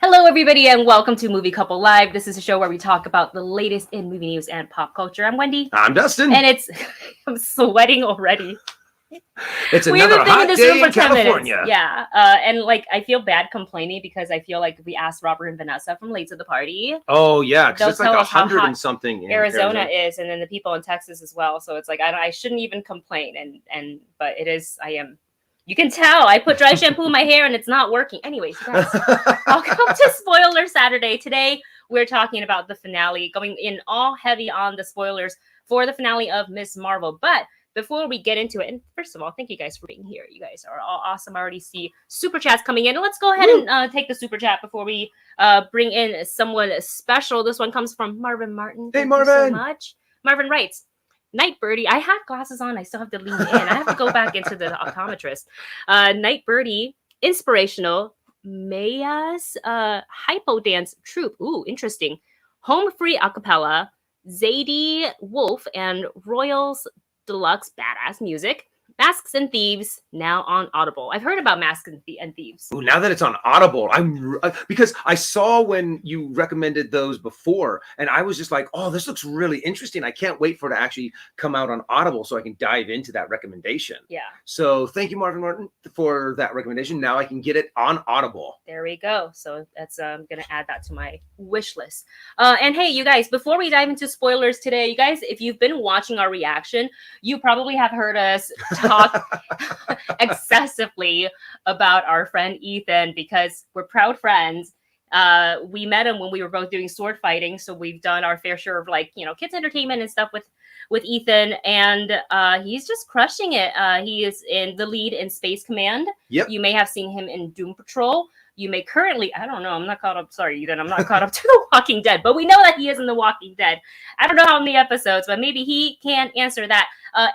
Hello, everybody, and welcome to Movie Couple Live. This is a show where we talk about the latest in movie news and pop culture. I'm Wendy. I'm Dustin. And I'm sweating already. It's another hot day in California. Yeah, and I feel bad complaining because I feel like we asked Robert and Vanessa from Late to the Party. Oh yeah, because it's like 100 and something in Arizona is, and then the people in Texas as well. So it's like I shouldn't even complain, but it is. I am. You can tell I put dry shampoo in my hair and it's not working. Anyways, guys, welcome to Spoiler Saturday. Today we're talking about the finale, going in all heavy on the spoilers for the finale of Ms. Marvel. But before we get into it, and first of all, thank you guys for being here. You guys are all awesome. I already see super chats coming in. Let's go ahead and take the super chat before we bring in someone special. This one comes from Marvin Martin. Hey, Marvin. Thank you so much. Marvin writes, Night Birdie. I have glasses on. I still have to lean in. I have to go back into the optometrist. Night Birdie, inspirational. Maya's hypo dance troupe. Ooh, interesting. Home free acapella. Zadie Wolf and Royals Deluxe badass music. Masks and Thieves, now on Audible. I've heard about Masks and Thieves. Ooh, now that it's on Audible, because I saw when you recommended those before, and I was just like, oh, this looks really interesting. I can't wait for it to actually come out on Audible so I can dive into that recommendation. Yeah. So thank you, Marvin Martin, for that recommendation. Now I can get it on Audible. There we go. So that's I'm gonna add that to my wish list. And hey, you guys, before we dive into spoilers today, you guys, if you've been watching our reaction, you probably have heard us talk excessively about our friend Ethan because we're proud friends. We met him when we were both doing sword fighting, so we've done our fair share of kids entertainment and stuff with Ethan, and he's just crushing it. He is in the lead in Space Command. Yep. You may have seen him in Doom Patrol. You may currently, I don't know, I'm not caught up. Sorry, Ethan, I'm not caught up to The Walking Dead, but we know that he is in The Walking Dead. I don't know how many episodes, but maybe he can answer that.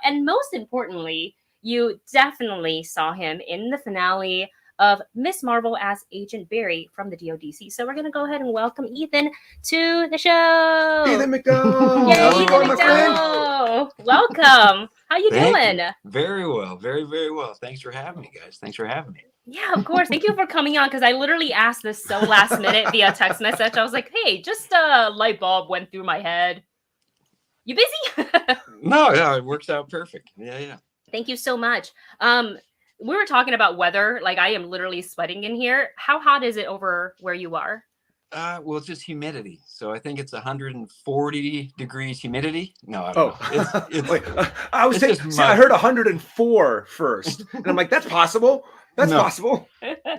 And most importantly, you definitely saw him in the finale of Ms. Marvel as Agent Barrie from the DODC. So we're going to go ahead and welcome Ethan to the show. Ethan McDowell. Yay, Ethan McDowell. Welcome. How you doing? Very well. Very, very well. Thanks for having me, guys. Thanks for having me. Yeah, of course. Thank you for coming on, because I literally asked this so last minute via text message. I was like, hey, just a light bulb went through my head. You busy? No, it works out perfect. Yeah. Thank you so much. We were talking about weather. Like, I am literally sweating in here. How hot is it over where you are? Well, it's just humidity. So I think it's 140 degrees humidity. No, I don't know. Wait, I was saying, I heard 104 first. And I'm like, that's possible. That's possible.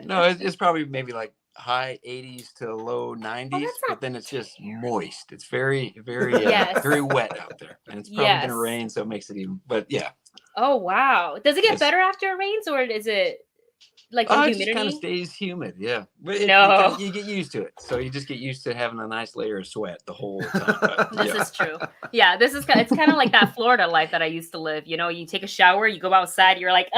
No, it's probably maybe like high 80s to low 90s, but then it's just moist. It's very, very, very wet out there. And it's probably going to rain, so it makes it even, but yeah. Oh, wow. Does it get better after it rains, or is it like the humidity? It just kind of stays humid, yeah. But you get used to it. So you just get used to having a nice layer of sweat the whole time. This is true. Yeah, it's kind of like that Florida life that I used to live. You know, you take a shower, you go outside, you're like,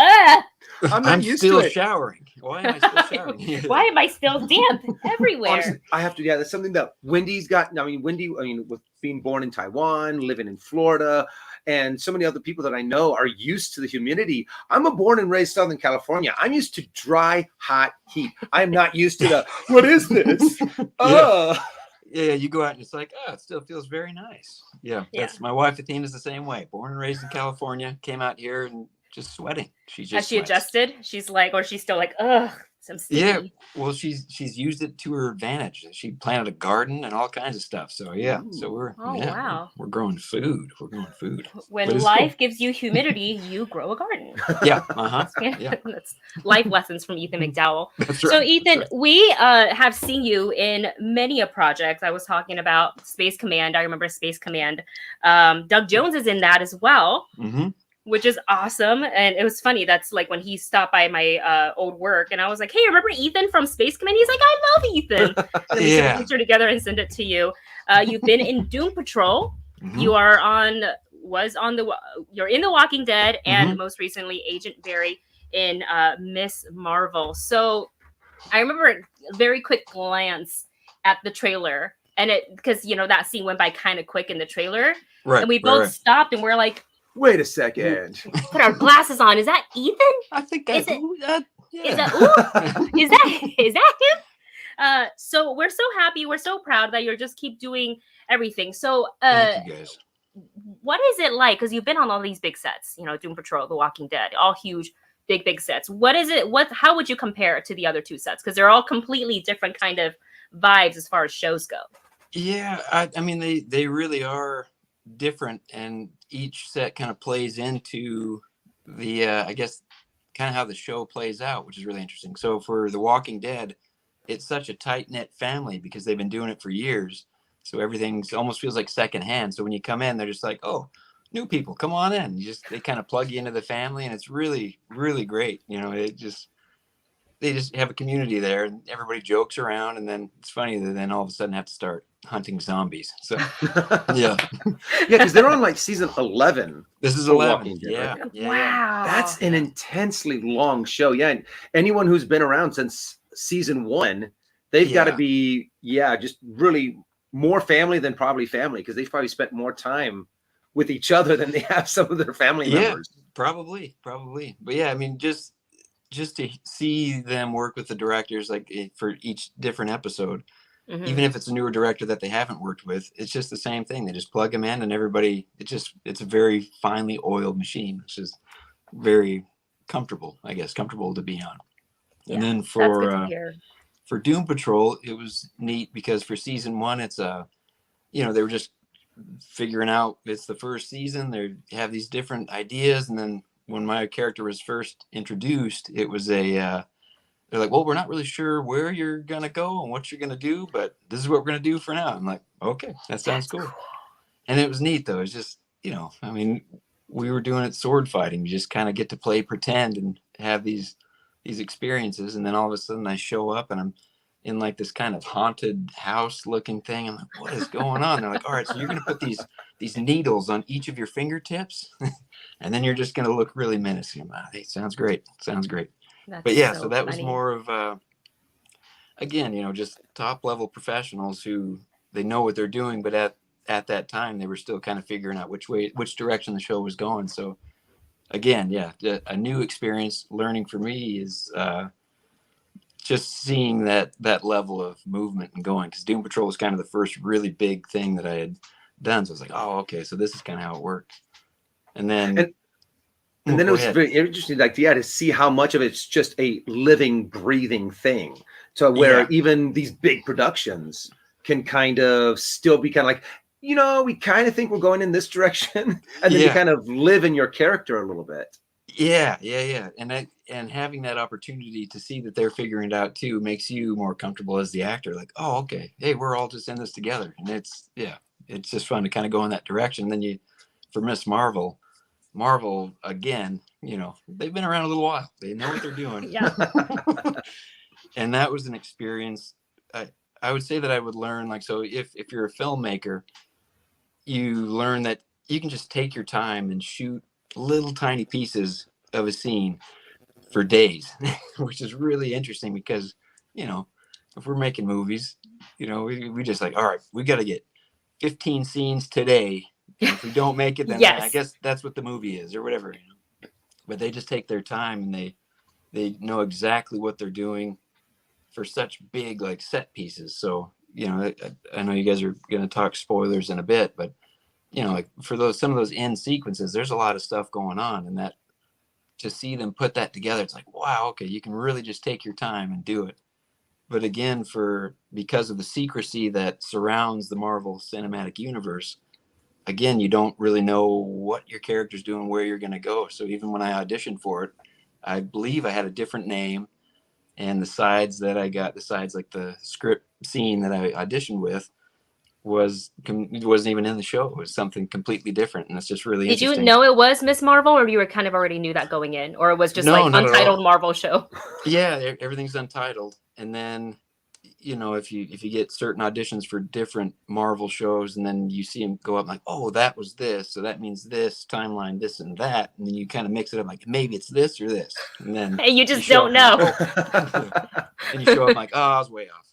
I'm still showering. Why am I still showering? Why am I still damp everywhere? Honestly, I have to, that's something that Wendy's got. Wendy, with being born in Taiwan, living in Florida, and so many other people that I know are used to the humidity. I'm a born and raised Southern California. I'm used to dry, hot heat. I'm not used to the, what is this? Yeah, you go out and it's like, it still feels very nice. Yeah. That's my wife, Athena, is the same way. Born and raised in California, came out here and just sweating. Has she adjusted? She's like, or she's still like, ugh. Yeah, well, she's used it to her advantage. She planted a garden and all kinds of stuff. So so we're growing food. When life gives you humidity, you grow a garden. Yeah, That's life lessons from Ethan McDowell. That's right. So Ethan, we have seen you in many a project. I was talking about Space Command. I remember Space Command. Doug Jones is in that as well. Mm-hmm. Which is awesome. And it was funny. That's like when he stopped by my old work and I was like, hey, remember Ethan from Space Command? He's like, I love Ethan. And we took a picture together and sent it to you. You've been in Doom Patrol. Mm-hmm. You're in The Walking Dead and most recently Agent Barrie in Ms. Marvel. So I remember a very quick glance at the trailer and because that scene went by kind of quick in the trailer. Right. And we both stopped and we're like, wait a second. Put our glasses on. Is that Ethan? I think is that him? So we're so happy, we're so proud that you're just keep doing everything. So thank you guys. What is it like? Because you've been on all these big sets, you know, Doom Patrol, The Walking Dead, all huge, big sets. What is it? How would you compare it to the other two sets? Because they're all completely different kind of vibes as far as shows go. Yeah, I mean, they really are different, and each set kind of plays into the I guess kind of how the show plays out, which is really interesting. So for The Walking Dead, it's such a tight-knit family because they've been doing it for years. So everything's almost feels like secondhand. So when you come in, they're just like, oh, new people, come on in. They kind of plug you into the family, and it's really, really great. You know, they just have a community there, and everybody jokes around, and then it's funny that then all of a sudden have to start hunting zombies. So yeah, because they're on like season 11. This is 11. Yeah, right? Yeah. Wow, that's an intensely long show. Yeah, and anyone who's been around since season 1, they've got to be just really more family than probably family, because they've probably spent more time with each other than they have some of their family members. Probably. But yeah, I mean, just to see them work with the directors, like for each different episode, even if it's a newer director that they haven't worked with, it's just the same thing. They just plug them in, and everybody, it's a very finely oiled machine, which is very comfortable, I guess, comfortable to be on. Yeah, and then for Doom Patrol, it was neat because for season 1, it's they were just figuring out, it's the first season, they have these different ideas, and then when my character was first introduced, it was they're like, well, we're not really sure where you're gonna go and what you're gonna do, but this is what we're gonna do for now. I'm like, okay, that sounds cool. And it was neat though. It's just, I mean, we were doing it sword fighting. You just kind of get to play pretend and have these experiences, and then all of a sudden I show up and I'm in like this kind of haunted house looking thing. I'm like, what is going on? They're like, all right, so you're gonna put these needles on each of your fingertips, and then you're just gonna look really menacing. Hey, sounds great. But yeah, so that was more of again, just top level professionals who they know what they're doing, but at that time they were still kind of figuring out which direction the show was going. So again, a new experience learning for me is just seeing that level of movement and going, because Doom Patrol was kind of the first really big thing that I had done. So I was like, oh, okay, so this is kind of how it worked. And then and then it was very interesting, like, to see how much of it's just a living, breathing thing, to where even these big productions can kind of still be kind of like, we kind of think we're going in this direction, and then you kind of live in your character a little bit. Yeah. And having that opportunity to see that they're figuring it out too makes you more comfortable as the actor. Like, oh, okay, hey, we're all just in this together, and it's just fun to kind of go in that direction. And then for Miss Marvel again, they've been around a little while. They know what they're doing. Yeah. And that was an experience. I would say that I would learn, like, so if you're a filmmaker, you learn that you can just take your time and shoot little tiny pieces of a scene for days, which is really interesting because, if we're making movies, we just like, all right, we got to get 15 scenes today. And if we don't make it, then I guess that's what the movie is or whatever, But they just take their time, and they know exactly what they're doing for such big, like, set pieces. So, I know you guys are going to talk spoilers in a bit, but, like for some of those end sequences, there's a lot of stuff going on, and that to see them put that together, it's like, wow, okay, you can really just take your time and do it. But again, because of the secrecy that surrounds the Marvel Cinematic Universe, again, you don't really know what your character's doing, where you're going to go. So even when I auditioned for it, I believe I had a different name, and the sides that I got, like the script scene that I auditioned with, wasn't even in the show. It was something completely different, and it's just really interesting. Did you know it was Miss Marvel, or you were kind of already knew that going in, or it was just like untitled Marvel show? Yeah, everything's untitled, and then if you get certain auditions for different Marvel shows, and then you see them go up like, oh, that was this, so that means this timeline, this and that, and then you kind of mix it up like maybe it's this or this, and then you just don't know. And you show up like, oh, I was way off.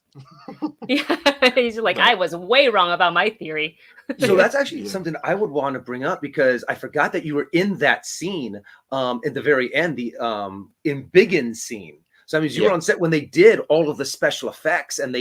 Yeah, he's like, I was way wrong about my theory. So that's actually something I would want to bring up, because I forgot that you were in that scene in the very end, the embiggen scene. So I mean, you were on set when they did all of the special effects, and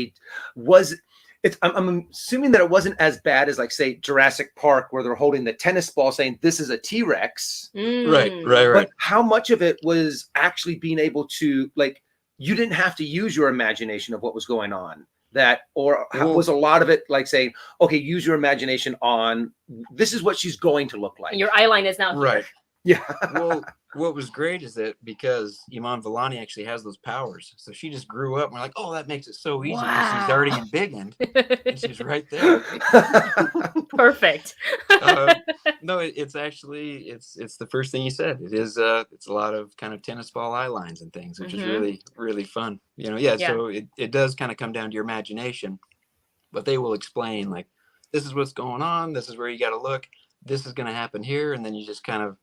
I'm assuming that it wasn't as bad as, like, say, Jurassic Park, where they're holding the tennis ball saying this is a T-Rex. Right. But how much of it was actually being able to, like, you didn't have to use your imagination of what was going on? Was a lot of it like saying, okay, use your imagination on this is what she's going to look like. And your eye line is now right. Yeah. Well, what was great is that because Iman Vellani actually has those powers, so she just grew up. And we're like, oh, that makes it so easy. Wow. She's already embiggened, and she's right there. Perfect. No, it's actually it's the first thing you said. It is it's a lot of kind of tennis ball eye lines and things, which is really, really fun. So it does kind of come down to your imagination, but they will explain, like, this is what's going on, this is where you got to look, this is going to happen here, and then you just kind of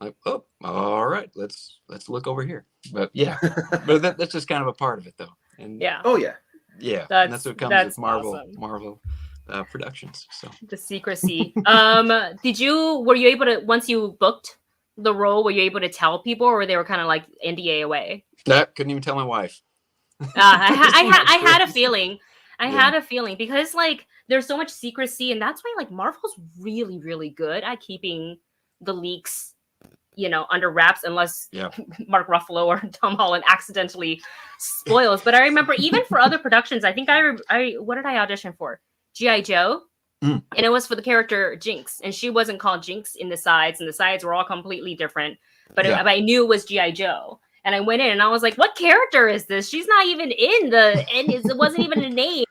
like, oh, all right, let's look over here. But but that's just kind of a part of it, though. And that's what comes with Marvel. Awesome. Marvel productions. So the secrecy. Were you able to, once you booked the role, were you able to tell people, or they were kind of like NDA away? I couldn't even tell my wife. I had a feeling. I had a feeling, because, like, there's so much secrecy, and that's why, like, Marvel's really, really good at keeping the leaks, under wraps, unless Mark Ruffalo or Tom Holland accidentally spoils. But I remember, even for other productions, I think what did I audition for? G.I. Joe. And it was for the character Jinx, and she wasn't called Jinx in the sides, and the sides were all completely different. But I knew it was G.I. Joe. And I went in and I was like, what character is this? She's not even in it wasn't even a name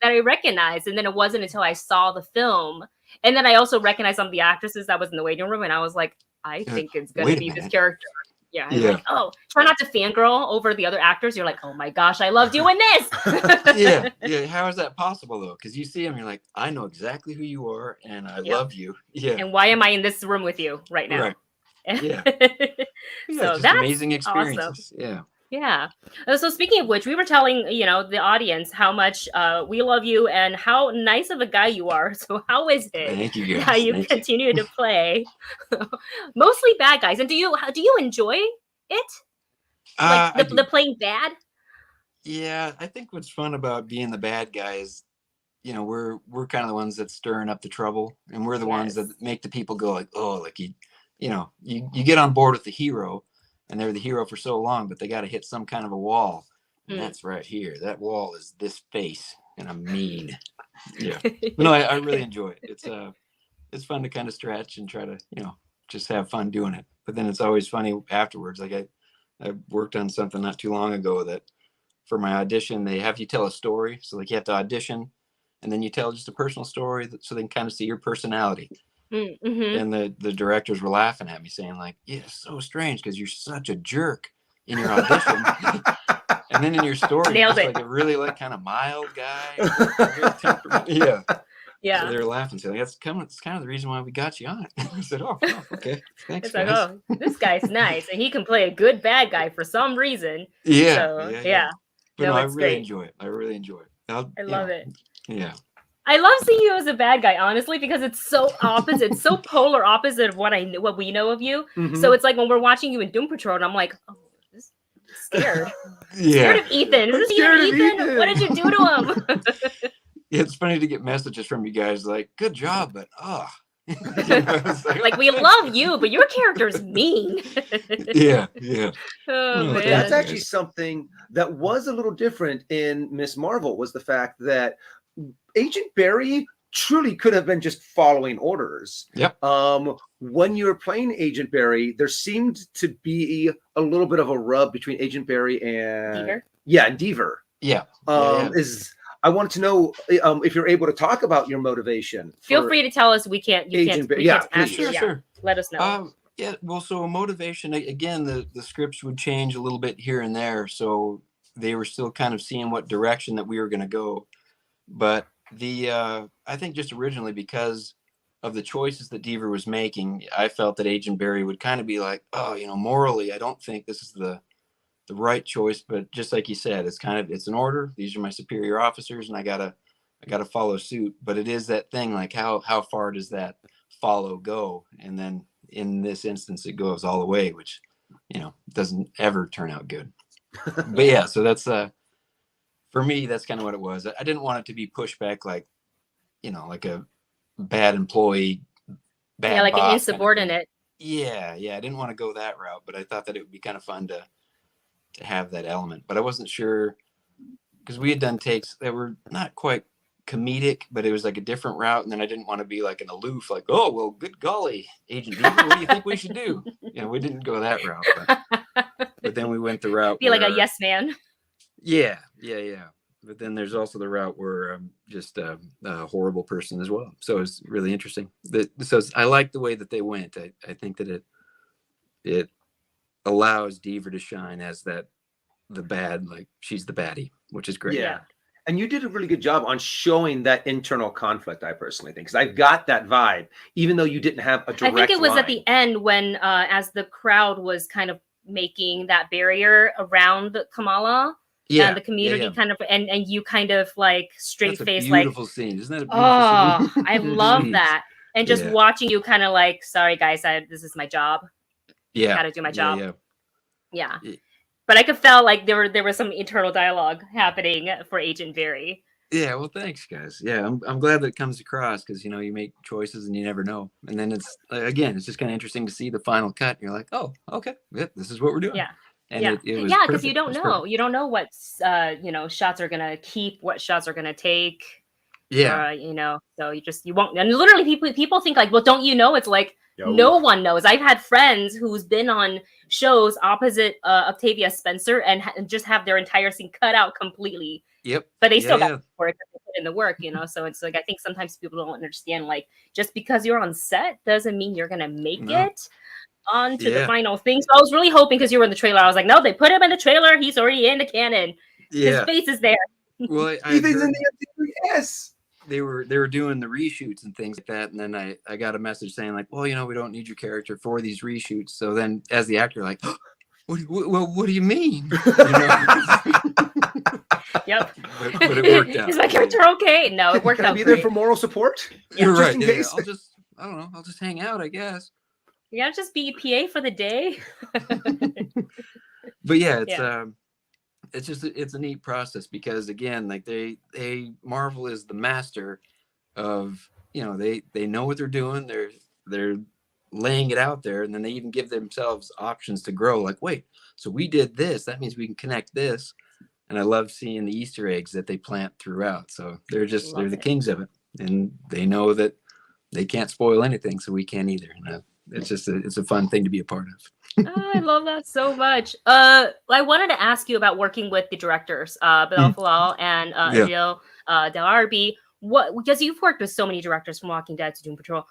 that I recognized. And then it wasn't until I saw the film. And then I also recognized some of the actresses that was in the waiting room. And I was like, I think it's going to be this character. Yeah. Like, oh, try not to fangirl over the other actors. You're like, oh my gosh, I love doing this. Yeah. How is that possible, though? Because you see them, you're like, I know exactly who you are, and I love you. Yeah. And why am I in this room with you right now? Right. Yeah. So just that's amazing experiences. Awesome. Yeah. So speaking of which, we were telling, the audience how much we love you and how nice of a guy you are. So how is it Thank you, guys. how you continue to play mostly bad guys? And do you enjoy it? Like the playing bad? Yeah, I think what's fun about being the bad guy is, we're kind of the ones that's stirring up the trouble, and we're the ones that make the people go like, oh, like you get on board with the hero, and they're the hero for so long, but they got to hit some kind of a wall. And that's right here. That wall is this face, and I'm mean. Yeah. No, I really enjoy it. It's fun to kind of stretch and try to, just have fun doing it. But then it's always funny afterwards. Like I worked on something not too long ago that for my audition, they have you tell a story. So like you have to audition, and then you tell just a personal story so they can kind of see your personality. And the directors were laughing at me, saying like, yeah, it's so strange because you're such a jerk in your audition. And then in your story, you're like a really like kind of mild guy. Yeah. So they were laughing, saying it's kind of the reason why we got you on. I said, oh, okay, thanks. It's like, oh, this guy's nice, and he can play a good bad guy for some reason. Yeah. But no, I really enjoy it. I love it. Yeah. I love seeing you as a bad guy, honestly, because it's so opposite, so polar opposite of what we know of you. So it's like when we're watching you in Doom Patrol, and I'm like, oh, I'm scared. Scared of Ethan. Is this Ethan? What did you do to him? It's funny to get messages from you guys like, good job, but like, we love you, but your character's mean. Yeah. Oh, but that's actually something that was a little different in Miss Marvel, was the fact that Agent Barrie truly could have been just following orders. Yep. When you were playing Agent Barrie, there seemed to be a little bit of a rub between Agent Barrie and Deaver. And Deaver. Yeah. I wanted to know if you're able to talk about your motivation. Feel free to tell us. We can't. Sure. Let us know. Yeah. Well, so motivation, again, the scripts would change a little bit here and there, so they were still kind of seeing what direction that we were going to go. But I think just originally, because of the choices that Deaver was making, I felt that Agent Barrie would kind of be like, oh, morally, I don't think this is the right choice. But just like you said, it's an order. These are my superior officers, and I gotta follow suit. But it is that thing, like how far does that follow go? And then in this instance, it goes all the way, which doesn't ever turn out good. But yeah, so that's for me, that's kind of what it was. I didn't want it to be pushed back like, like a bad employee, bad like an boss insubordinate. Yeah, I didn't want to go that route, but I thought that it would be kind of fun to have that element. But I wasn't sure because we had done takes that were not quite comedic, but it was like a different route. And then I didn't want to be like an aloof, like, oh, well, good golly, Agent Beaver, what do you think we should do? We didn't go that route. But then we went the route Be like a yes man. Yeah. But then there's also the route where I'm just a horrible person as well. So it's really interesting. I like the way that they went. I think that it allows Deaver to shine as the bad, like she's the baddie, which is great. Yeah. And you did a really good job on showing that internal conflict, I personally think, because I got that vibe, even though you didn't have a direct I think it was line. at the end when, as the crowd was kind of making that barrier around Kamala. And the community kind of, and you kind of like straight face, like, beautiful scene. Isn't that a beautiful scene? I love that. And just watching you kind of like, sorry guys, this is my job. Yeah. Got to do my job. Yeah. But I could feel like there was some internal dialogue happening for Agent Barrie. Yeah. Well, thanks guys. Yeah. I'm glad that it comes across because, you make choices and you never know. And then it's just kind of interesting to see the final cut. You're like, oh, okay. This is what we're doing. Yeah. And it was because you don't know. You don't know what shots are gonna keep, what shots are gonna take. Yeah. So you won't. And literally, people think like, well, don't you know? It's like no one knows. I've had friends who's been on shows opposite Octavia Spencer and just have their entire scene cut out completely. Yep. But they still got work. They put in the work, So it's like I think sometimes people don't understand like just because you're on set doesn't mean you're gonna make it on to the final thing. So I was really hoping because you were in the trailer. I was like, no, they put him in the trailer. He's already in the canon. His face is there. Well, He's in the yes. They were doing the reshoots and things like that, and then I got a message saying like, well, we don't need your character for these reshoots. So then, as the actor, like, what do you mean? Yep. But it worked out. Is my character okay? No, it worked out. Be there for moral support. You're right. In case. I don't know. I'll just hang out, I guess. You gotta just be PA for the day. But yeah, it's a neat process because again, like Marvel is the master of, they know what they're doing. They're laying it out there, and then they even give themselves options to grow. Like, wait, so we did this. That means we can connect this. And I love seeing the Easter eggs that they plant throughout. So they're the kings of it, and they know that they can't spoil anything, so we can't either. And it's a fun thing to be a part of. Oh, I love that so much. I wanted to ask you about working with the directors, Bilal Falal and Adil Del Arbi. Because you've worked with so many directors from Walking Dead to Doom Patrol.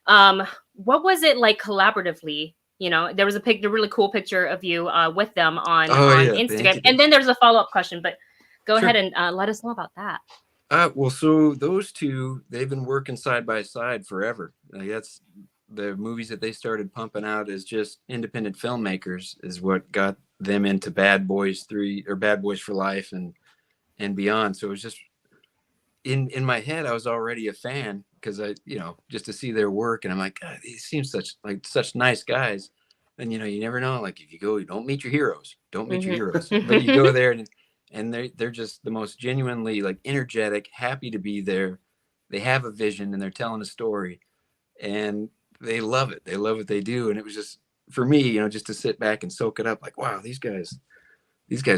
What was it like collaboratively? There was a really cool picture of you with them on Instagram. And then there's a follow-up question, but go ahead and let us know about that. Well, so those two, they've been working side by side forever. That's the movies that they started pumping out as just independent filmmakers is what got them into Bad Boys 3 or Bad Boys for Life and beyond. So it was just in my head, I was already a fan because just to see their work, and I'm like, God, these seem such nice guys. And you never know. Like if you go, you don't meet your heroes. Don't meet your heroes. But you go there and they're just the most genuinely like energetic, happy to be there. They have a vision and they're telling a story, and they love it. They love what they do. And it was just for me, just to sit back and soak it up. Like, wow, these guys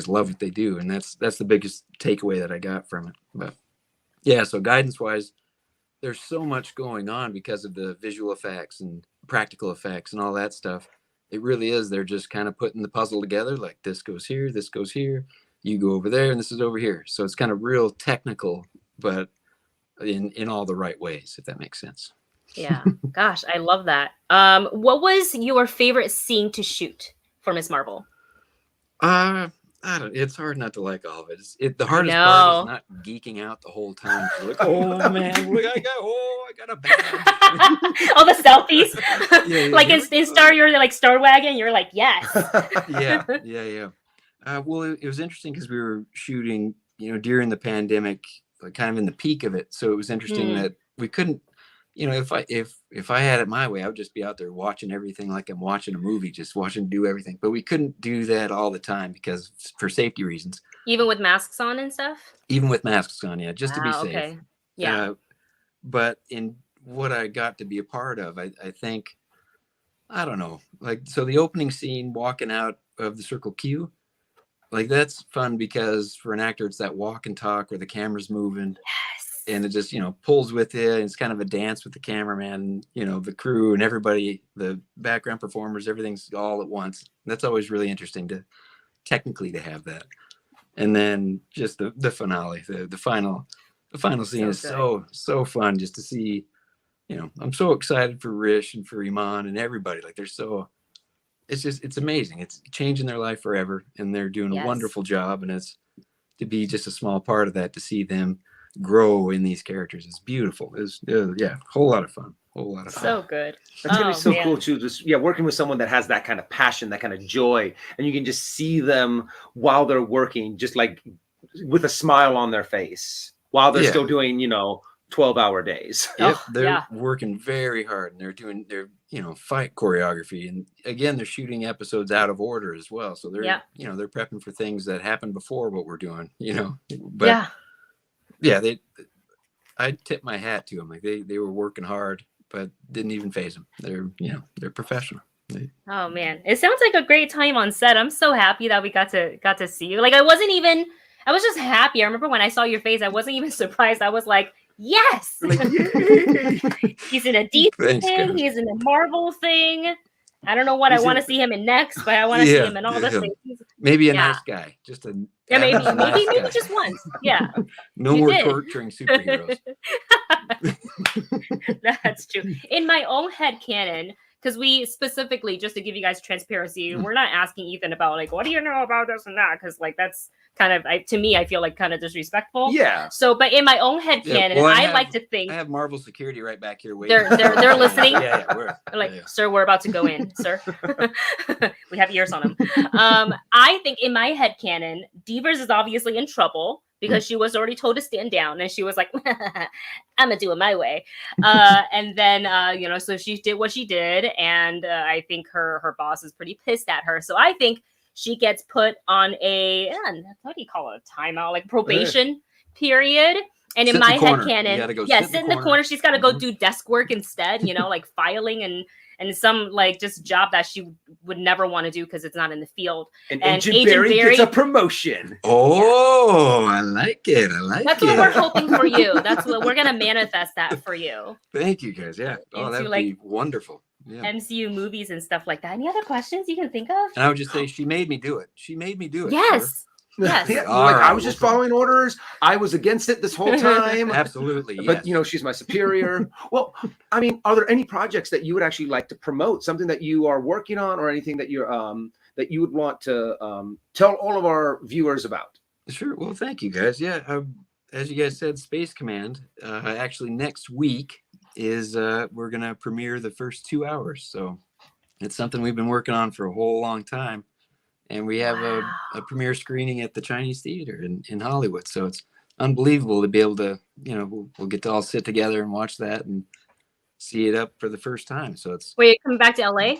love what they do, and that's the biggest takeaway that I got from it. But yeah, so guidance wise, there's so much going on because of the visual effects and practical effects and all that stuff. It really is. They're just kind of putting the puzzle together. Like this goes here, you go over there, and this is over here. So it's kind of real technical, but in all the right ways, if that makes sense. Yeah. Gosh, I love that. What was your favorite scene to shoot for Ms. Marvel? It's hard not to like all of it. The hardest part is not geeking out the whole time. Like, oh man, I got a badge. All the selfies. Like in Star, you're like Star Wagon. You're like, yes. Yeah. Well, it was interesting because we were shooting, during the pandemic, like kind of in the peak of it. So it was interesting that we couldn't you know, if I had it my way, I would just be out there watching everything like I'm watching a movie, just watching do everything. But we couldn't do that all the time because for safety reasons. Even with masks on and stuff? Even with masks on, yeah, just to be Wow, safe. okay. Yeah. But in what I got to be a part of, I think, I don't know, like, so the opening scene walking out of the Circle Q, like that's fun because for an actor, it's that walk and talk where the camera's moving. Yes. And it just, you know, pulls with you. It's kind of a dance with the cameraman, you know, the crew and everybody, the background performers, everything's all at once. That's always really interesting to have that. And then just the finale, the final scene is so fun just to see. You know, I'm so excited for Rish and for Iman and everybody. Like it's amazing. It's changing their life forever, and they're doing a wonderful job. And it's to be just a small part of that, to see them grow in these characters is beautiful. It's whole lot of fun. So good. That's gonna be so cool too. Just working with someone that has that kind of passion, that kind of joy, and you can just see them while they're working, just like with a smile on their face while they're still doing, 12-hour days. Yep, they're working very hard, and they're doing their fight choreography, and again they're shooting episodes out of order as well. So they're they're prepping for things that happened before what we're doing. But I tip my hat to them. Like they were working hard, but didn't even phase them. They're professional. Oh man, it sounds like a great time on set. I'm so happy that we got to see you. Like I was just happy. I remember when I saw your face, I wasn't even surprised. I was like, yes. Like, He's in a DC thing. He's in a Marvel thing. I don't know what I want to see him in next, but I want to see him in all the things. Maybe a nice guy. Just a maybe guy. just once. Yeah. No more torturing superheroes. That's true. In my own head canon, because we specifically, just to give you guys transparency, we're not asking Ethan about like, what do you know about this and that? Because like that's kind of, to me, I feel like kind of disrespectful. Yeah. So, but in my own head canon, I like to think I have Marvel security right back here waiting. They're listening. We're sir, we're about to go in, sir. We have ears on them. I think in my head canon, Devers is obviously in trouble because she was already told to stand down, and she was like, I'm gonna do it my way. And then, so she did what she did, and I think her boss is pretty pissed at her. So I think she gets put on a, what do you call it, a timeout, like probation period. And in my head canon, sit in the corner. She's got to go do desk work instead, like filing and some like just job that she would never want to do because it's not in the field. And Agent Barrie gets a promotion. Oh, I like it. That's what we're hoping for you. That's what we're gonna manifest that for you. Thank you, guys. Yeah. Oh, that'd be wonderful. Yeah. MCU movies and stuff like that. Any other questions you can think of? And I would just say she made me do it. Yes. Yes. I was just following orders. I was against it this whole time. Absolutely. But she's my superior. Well, I mean, are there any projects that you would actually like to promote? Something that you are working on, or anything that you're that you would want to tell all of our viewers about? Sure. Well, thank you, guys. Yeah. As you guys said, Space Command. Actually, next week is we're gonna premiere the first 2 hours. So it's something we've been working on for a whole long time. And we have a premiere screening at the Chinese Theater in Hollywood. So it's unbelievable to be able to, we'll get to all sit together and watch that and see it up for the first time. So it's. Wait, coming back to LA?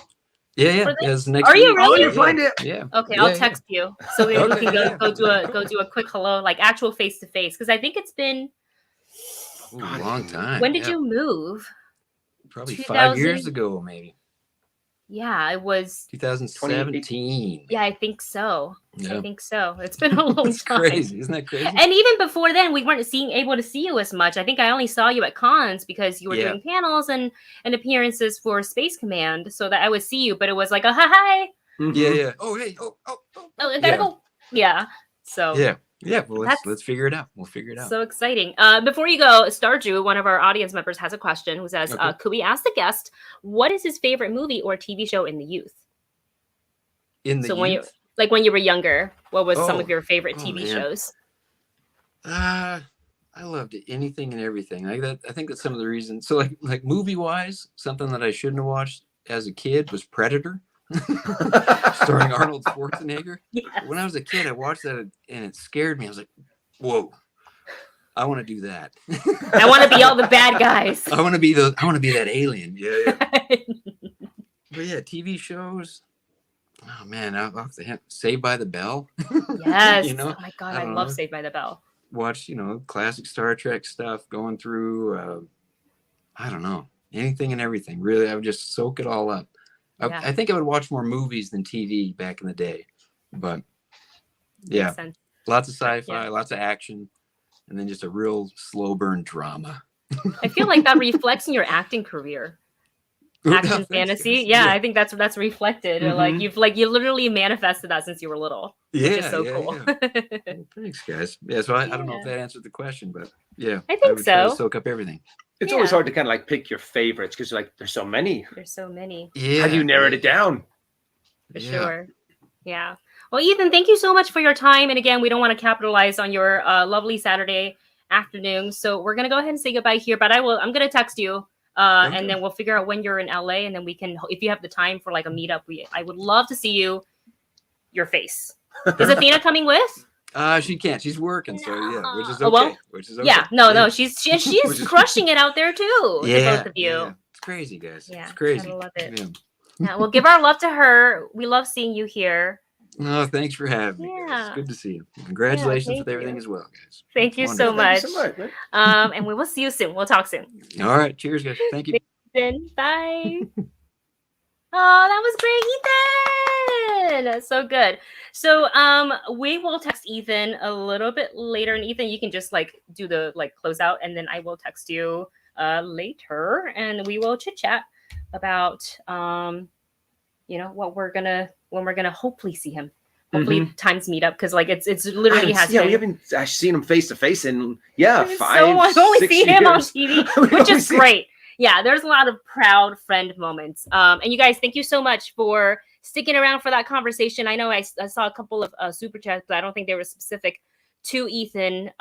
Yeah. Next Are you really? You find it? Yeah. Okay, I'll text you so we can go do a quick hello, like actual face to face, because I think it's been a long time. When did you move? Probably 5 years ago, maybe. Yeah, it was 2017. Yeah, I think so. Yeah. I think so. It's been a long time. Crazy, isn't that crazy? And even before then, we weren't able to see you as much. I think I only saw you at cons because you were doing panels and appearances for Space Command, so that I would see you. But it was like a hi. Mm-hmm. Yeah. Oh hey. Oh. I gotta go. Yeah. So. Yeah. Yeah, well, let's figure it out. We'll figure it out. So exciting. Before you go, Starju, one of our audience members, has a question who says, could we ask the guest, what is his favorite movie or TV show in the youth? When you were younger, what was some of your favorite TV shows? I loved anything and everything. Like that. I think that's some of the reasons. So like movie-wise, something that I shouldn't have watched as a kid was Predator. Starring Arnold Schwarzenegger. Yes. When I was a kid, I watched that and it scared me. I was like, whoa. I want to do that. I want to be all the bad guys. I want to be that alien. Yeah. But yeah, TV shows. Oh man, off the hint. Saved by the Bell. Yes. You know, Oh my God, I I don't love know. Saved by the Bell. Watch, classic Star Trek stuff, going through. I don't know, anything and everything. Really, I would just soak it all up. Yeah. I think I would watch more movies than TV back in the day, but yeah, Makes sense. lots of sci-fi, Yeah. lots of action, and then just a real slow burn drama. I feel like that reflects in your acting career. Action Thanks, fantasy. guys. Yeah, I think that's reflected. Mhm. Like you literally manifested that since you were little. Yeah, Which is so yeah, cool. yeah. Well, thanks, guys. Yeah, so I don't know if Yeah. that answered the question, but yeah, I think would try to so. soak up everything. It's always Yeah. hard to kind of like pick your favorites because like there's so many. There's so many. Yeah. How do you narrow it down? For Yeah. sure. Yeah. Well, Ethan, thank you so much for your time. And again, we don't want to capitalize on your lovely Saturday afternoon. So we're gonna go ahead and say goodbye here. But I'm gonna text you. Okay. And then we'll figure out when you're in LA, and then we can, if you have the time for like a meetup, I would love to see your face. Is Athena coming with? She can't. She's working, so yeah, which is okay. Oh, well, which is okay. Yeah, no, she's Which is- crushing it out there too. Yeah, The both of you. yeah. It's crazy, guys. Yeah, It's crazy. I love it. Yeah. Yeah, well, give our love to her. We love seeing you here. No, thanks for having me. Guys. Yeah. It's good to see you. Congratulations thank with everything you. as well, guys. Thank you so Wonderful. much. Thank you so much, man. And we will see you soon. We'll talk soon. All right. Cheers, guys. Thank you. Then bye. Oh, that was great, Ethan. So good. So we will text Ethan a little bit later. And Ethan, you can just like do the like close out, and then I will text you later, and we will chit chat about when we're gonna hopefully see him. Hopefully times meet up, because like it's literally has Yeah, been. we haven't actually seen him face to face in 5, I've only 6 seen him on years. TV, We've which only is seen- great. Yeah, there's a lot of proud friend moments. And you guys, thank you so much for sticking around for that conversation. I know I saw a couple of super chats, but I don't think they were specific to Ethan.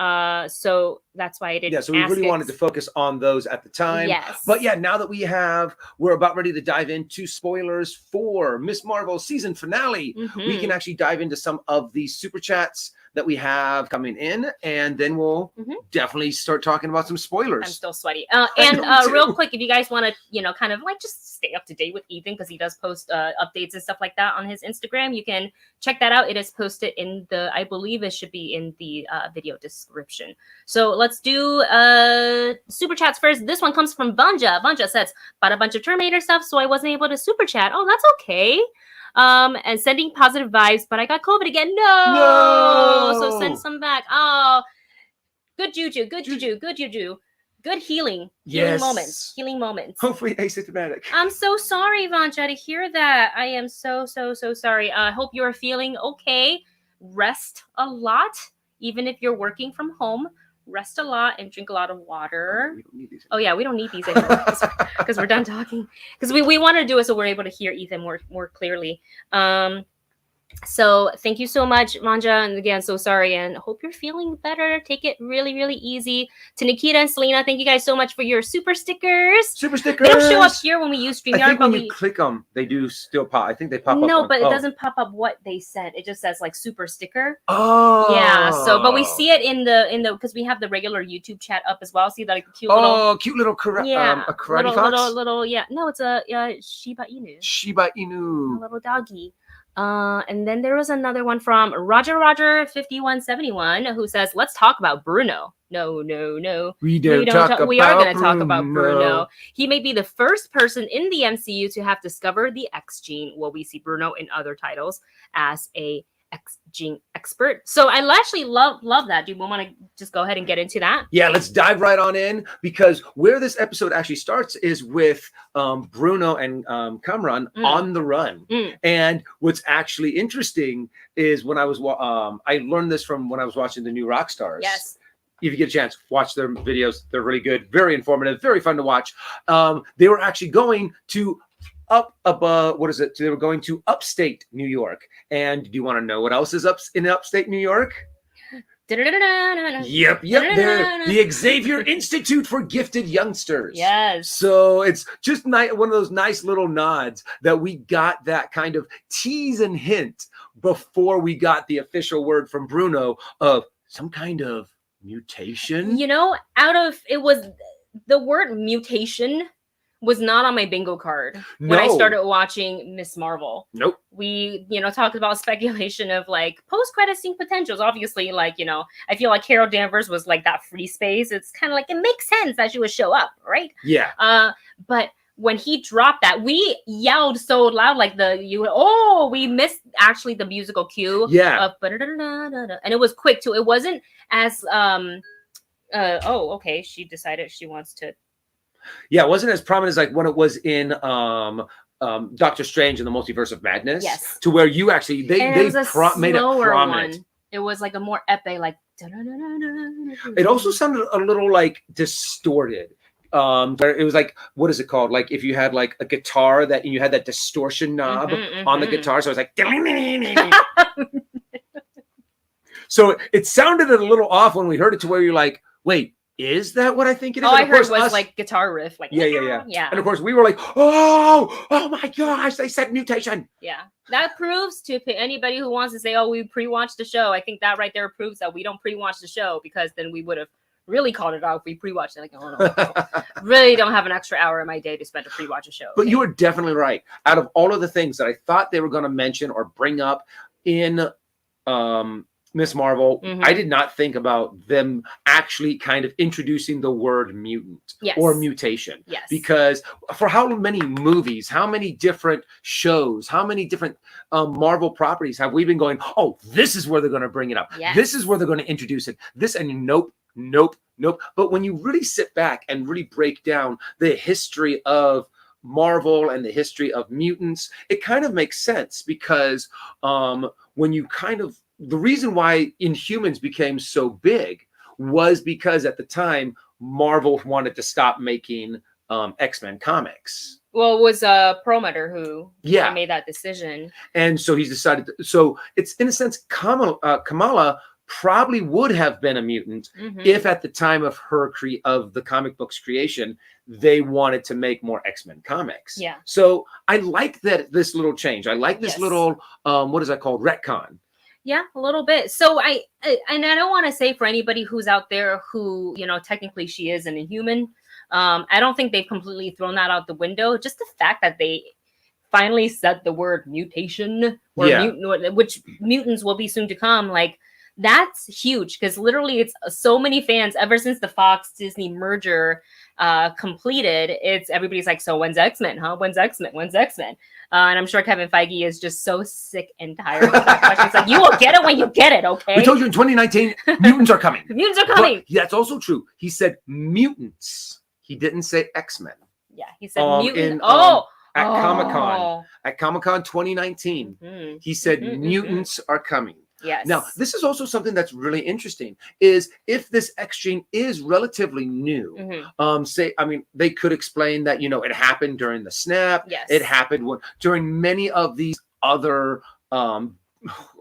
So that's why I didn't. Yeah, so we ask really it. wanted to focus on those at the time. Yes. But yeah, now that we're about ready to dive into spoilers for Miss Marvel season finale, we can actually dive into some of these super chats that we have coming in, and then we'll definitely start talking about some spoilers. I'm still sweaty. I And know, real too. quick, if you guys want to, kind of like just stay up to date with Ethan, because he does post updates and stuff like that on his Instagram, you can check that out. It is posted in I believe it should be in the video description. So let's do super chats first. This one comes from Bunja. Bunja says, bought a bunch of Terminator stuff, so I wasn't able to super chat. Oh, that's okay. And sending positive vibes, but I got COVID again. No. So send some back. Oh, good juju, good juju, good juju, good healing Yes. moments, healing moments. Hopefully asymptomatic. I'm so sorry, Vanja, to hear that. I am so sorry. I hope you're feeling okay. Rest a lot, even if you're working from home. Rest a lot and drink a lot of water. We don't need these. Oh yeah, we don't need these anymore because we're done talking. Because we want to do it so we're able to hear Ethan more clearly. So thank you so much, Manja, and again, so sorry, and hope you're feeling better. Take it really easy. To Nikita and Selena, thank you guys so much for your super stickers. Super stickers. They don't show up here when we use I StreamYard, think but when you click them, they do still pop. I think they pop up. no, on- but it oh. doesn't pop up what they sent. It just says like super sticker. Oh. Yeah. So, but we see it in the because we have the regular YouTube chat up as well. See that like cute little. Oh, cute little a karate fox. little yeah. No, it's a Shiba Inu. Shiba A Inu. little doggy. And then there was another one from Roger 5171 who says, "Let's talk about Bruno." No. We We are going to talk about Bruno. He may be the first person in the MCU to have discovered the X gene. Will we see Bruno in other titles as a X gene expert? So I actually love that. Do you want to just go ahead and get into that? Yeah, let's dive right on in, because where this episode actually starts is with Bruno and Kamran on the run. And what's actually interesting is when I was I learned this from when I was watching the new Rockstars. Yes. If you get a chance, watch their videos. They're really good, very informative, very fun to watch. They were actually going to they were going to upstate New York. And do you want to know what else is in upstate New York? Yep. They're the Xavier Institute for Gifted Youngsters. Yes. So it's just one of those nice little nods that we got that kind of tease and hint before we got the official word from Bruno of some kind of Mutation? You know, the word mutation was not on my bingo card when I No. started watching Miss Marvel. Nope. We, talked about speculation of like post-credit scene potentials. Obviously, like, I feel like Carol Danvers was like that free space. It's kind of like, it makes sense that she would show up, right? Yeah. But when he dropped that, we yelled so loud, like we missed actually the musical cue. Yeah. Of and it was quick too. It wasn't as okay, she decided she wants to. Yeah, it wasn't as prominent as like when it was in Doctor Strange and the Multiverse of Madness. Yes. To where you actually they made it prominent. One. It was like a more epic, like. It also sounded a little like distorted. It was like, what is it called? Like if you had like a guitar that and you had that distortion knob on the guitar, so it was like. So it sounded a little off when we heard it to where you're like, wait, is that what I think it is? All I heard was like guitar riff, like yeah. And of course we were like, oh my gosh, they said mutation. Yeah, that proves to anybody who wants to say, oh, we pre-watched the show. I think that right there proves that we don't pre-watch the show, because then we would have really called it out if we pre-watched it. Like, oh no, really don't have an extra hour in my day to spend to pre-watch a show. But you were definitely right. Out of all of the things that I thought they were going to mention or bring up in Miss Marvel, I did not think about them actually kind of introducing the word mutant or mutation. Yes. Because for how many movies, how many different shows, how many different Marvel properties have we been going, oh, this is where they're going to bring it up. Yes. This is where they're going to introduce it. This, and nope. But when you really sit back and really break down the history of Marvel and the history of mutants, it kind of makes sense, because when you the reason why Inhumans became so big was because at the time Marvel wanted to stop making X-Men comics. Well, it was Perlmutter who made that decision, and so he's decided. So it's in a sense, Kamala probably would have been a mutant if at the time of of the comic book's creation they wanted to make more X-Men comics. Yeah. So I like this little change. I like this little what is that called? Retcon. Yeah, a little bit. So I don't want to say for anybody who's out there who, technically she is an Inhuman. I don't think they've completely thrown that out the window. Just the fact that they finally said the word mutation or mutant, which mutants will be soon to come. Like, that's huge, because literally it's so many fans ever since the Fox Disney merger completed. Everybody's like, so when's X-Men, huh? When's X-Men? And I'm sure Kevin Feige is just so sick and tired of that question. It's like, you will get it when you get it, okay? We told you in 2019, mutants are coming. Mutants are coming. But that's also true. He said mutants. He didn't say X-Men. Yeah, he said mutant. At Comic-Con 2019, he said mutants are coming. Yes. Now, this is also something that's really interesting, is if this X gene is relatively new, they could explain that, it happened during the snap. Yes. It happened during many of these other, all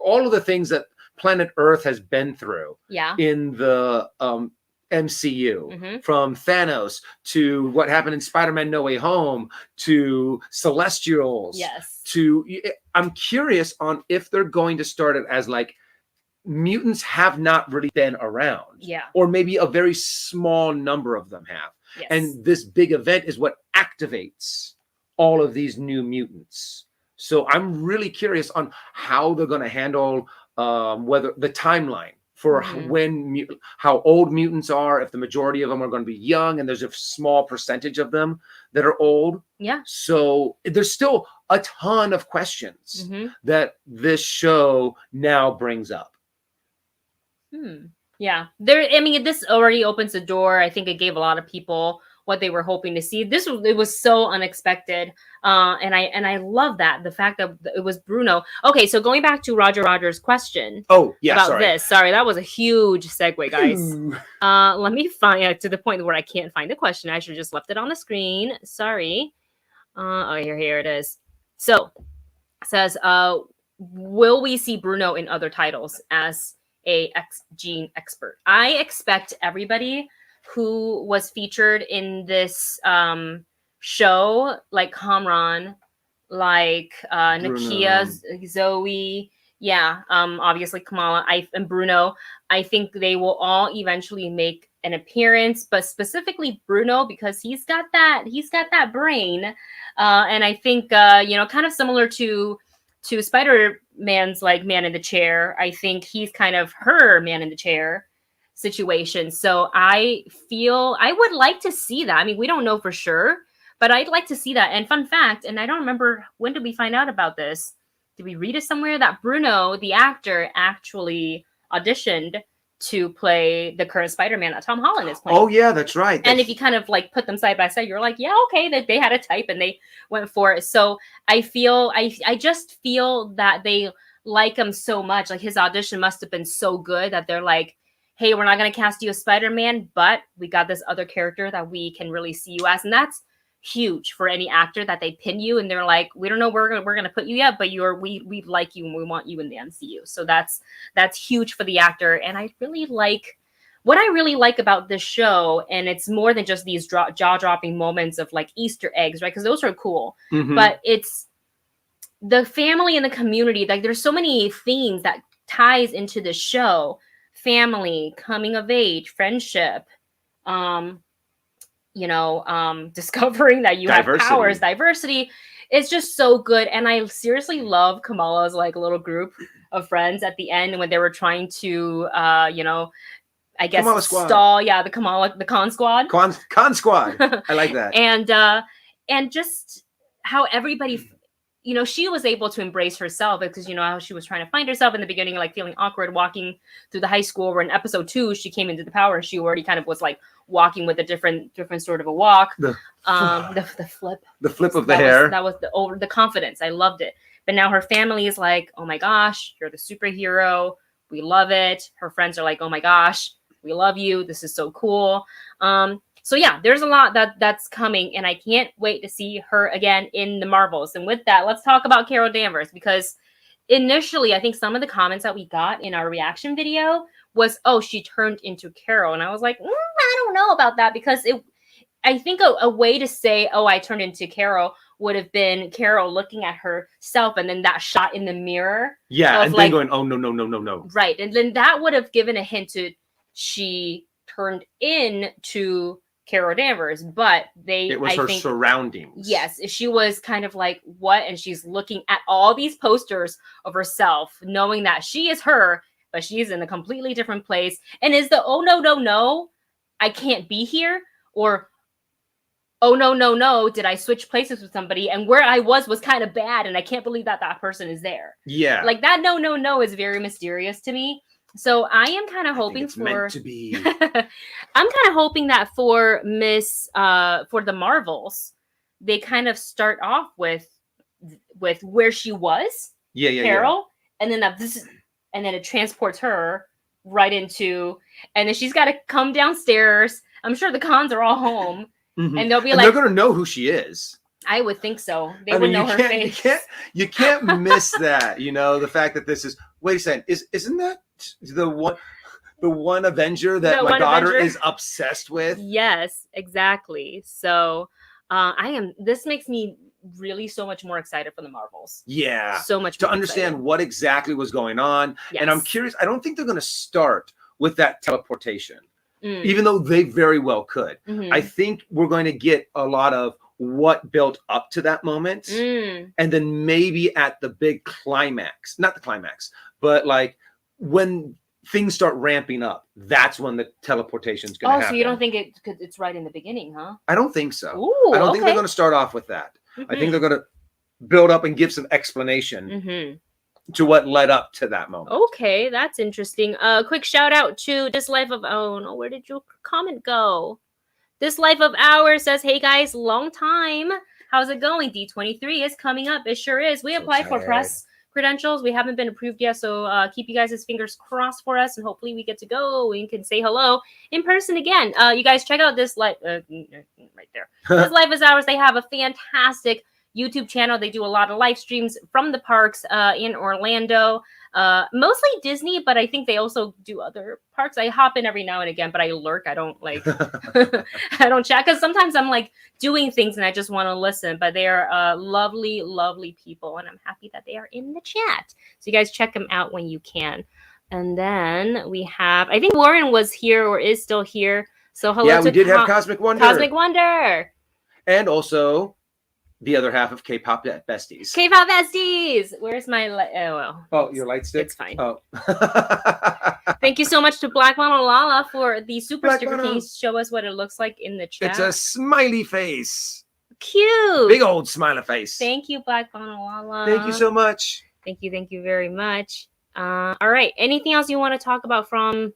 of the things that planet Earth has been through in the MCU, from Thanos to what happened in Spider-Man No Way Home to Celestials. Yes. I'm curious on if they're going to start it as like mutants have not really been around. Yeah. Or maybe a very small number of them have. Yes. And this big event is what activates all of these new mutants. So I'm really curious on how they're going to handle whether the timeline for how old mutants are, if the majority of them are going to be young, and there's a small percentage of them that are old. Yeah. So there's still a ton of questions that this show now brings up. Yeah. This already opens the door. I think it gave a lot of people what they were hoping to see. It was so unexpected. And I love that. The fact that it was Bruno. Okay, so going back to Roger Rogers' question. Oh, yeah, about this. Sorry, that was a huge segue, guys. Let me find to the point where I can't find the question. I should have just left it on the screen. Sorry. Here it is. So it says, will we see Bruno in other titles as a X gene expert? I expect everybody who was featured in this show, like Kamran, like Nakia, Zoe, Yeah, obviously Kamala, and Bruno, I think they will all eventually make an appearance, but specifically Bruno because he's got that brain, and I think kind of similar to Spider-Man's like man in the chair. I think he's kind of her man in the chair situation. So I feel I would like to see that. I mean, we don't know for sure, but I'd like to see that. And fun fact, and I don't remember when did we find out about this. Did we read it somewhere that Bruno, the actor, actually auditioned to play the current Spider-Man that Tom Holland is playing? Oh yeah, that's right. And if you kind of like put them side by side, you're like, yeah, okay, that they had a type and they went for it. So I just feel that they like him so much. Like his audition must have been so good that they're like, hey, we're not gonna cast you as Spider-Man, but we got this other character that we can really see you as, and that's huge for any actor that they pin you and they're like, we don't know where we're gonna put you yet, but we like you and we want you in the MCU. So that's huge for the actor. And I really like what I really like about this show, and it's more than just these jaw-dropping moments of like Easter eggs, right? Because those are cool, but it's the family and the community. Like there's so many themes that ties into the show: family, coming of age, friendship, discovering that you have powers, diversity. It's just so good. And I seriously love Kamala's like little group of friends at the end when they were trying to, I guess stall. Yeah, the Con Squad. Con Squad. I like that. And just how everybody, she was able to embrace herself because how she was trying to find herself in the beginning, like feeling awkward walking through the high school. Where in episode 2, she came into the power and she already kind of was like walking with a different sort of a walk. The flip of the hair. That was the confidence. I loved it. But now her family is like, oh my gosh, you're the superhero. We love it. Her friends are like, oh my gosh, we love you. This is so cool. So yeah, there's a lot that's coming, and I can't wait to see her again in the Marvels. And with that, let's talk about Carol Danvers, because initially, I think some of the comments that we got in our reaction video was, oh, she turned into Carol. And I was like, I don't know about that, because I think a way to say, oh, I turned into Carol would have been Carol looking at herself and then that shot in the mirror. Yeah, and then going, oh, no. Right. And then that would have given a hint to she turned into Carol Danvers, but it was her surroundings. Yes, she was kind of like, what? And she's looking at all these posters of herself, knowing that she is her, but she's in a completely different place. And is the, oh, no, I can't be here? Or, oh, no, did I switch places with somebody? And where I was kind of bad, and I can't believe that person is there. Yeah. Like that no is very mysterious to me. So I am kind of hoping for meant to be. I'm kind of hoping that for for the Marvels, they kind of start off with where she was, Carol, and then and then it transports her right into, and then she's got to come downstairs. I'm sure the cons are all home, and they'll be like, they're gonna know who she is. I would think so. They would know her face. You can't miss that. The fact that this is. Wait a second. Isn't that the one Avenger that my daughter is obsessed with? Yes, exactly. So this makes me really so much more excited for the Marvels. Yeah. So much more to understand what exactly was going on. Yes. And I'm curious, I don't think they're going to start with that teleportation, even though they very well could. I think we're going to get a lot of what built up to that moment. And then maybe at the big climax, not the climax, but like when things start ramping up, that's when the teleportation is going to happen. Oh, so you don't think it's right in the beginning, huh? I don't think so. Ooh, I don't think they're going to start off with that. I think they're going to build up and give some explanation to what led up to that moment. Okay, that's interesting. Quick shout out to This Life of where did your comment go? This Life of Ours says, hey guys, long time. How's it going? D23 is coming up. It sure is. We applied for press credentials. We haven't been approved yet, so keep you guys' fingers crossed for us, and hopefully we get to go. We can say hello in person again. You guys check out This Life right there. This Life is Ours. They have a fantastic YouTube channel. They do a lot of live streams from the parks in Orlando. Mostly Disney, but I think they also do other parks. I hop in every now and again, but I lurk. I don't like, I don't chat because sometimes I'm like doing things and I just want to listen. But they are lovely, lovely people, and I'm happy that they are in the chat. So you guys check them out when you can. And then we have, I think Warren was here or is still here. So hello Yeah, to we did have Cosmic Wonder. Cosmic Wonder. And also the other half of K-pop besties. K-pop besties. Where's my Your light stick? It's fine. Oh. Thank you so much to Black Lala for the super Black sticker. Mono. Can you show us what it looks like in the chat? It's a smiley face. Cute. Big old smiley face. Thank you, Black Lala. Thank you so much. Thank you very much. All right. Anything else you want to talk about from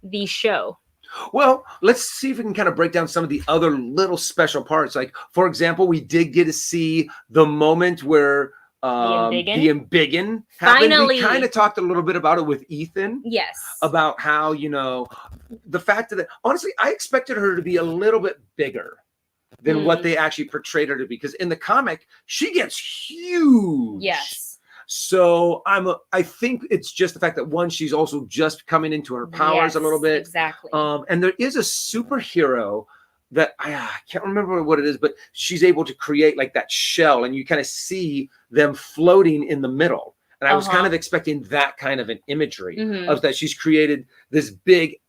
the show? Well, let's see if we can kind of break down some of the other little special parts. Like, for example, we did get to see the moment where the Embiggen happened. Finally. We kind of talked a little bit about it with Ethan. Yes. About how, the fact that, honestly, I expected her to be a little bit bigger than what they actually portrayed her to be. Because in the comic, she gets huge. Yes. So I think it's just the fact that one, she's also just coming into her powers a little bit. Exactly. And there is a superhero that I can't remember what it is, but she's able to create like that shell, and you kind of see them floating in the middle. And I was kind of expecting that kind of an imagery of that. She's created this big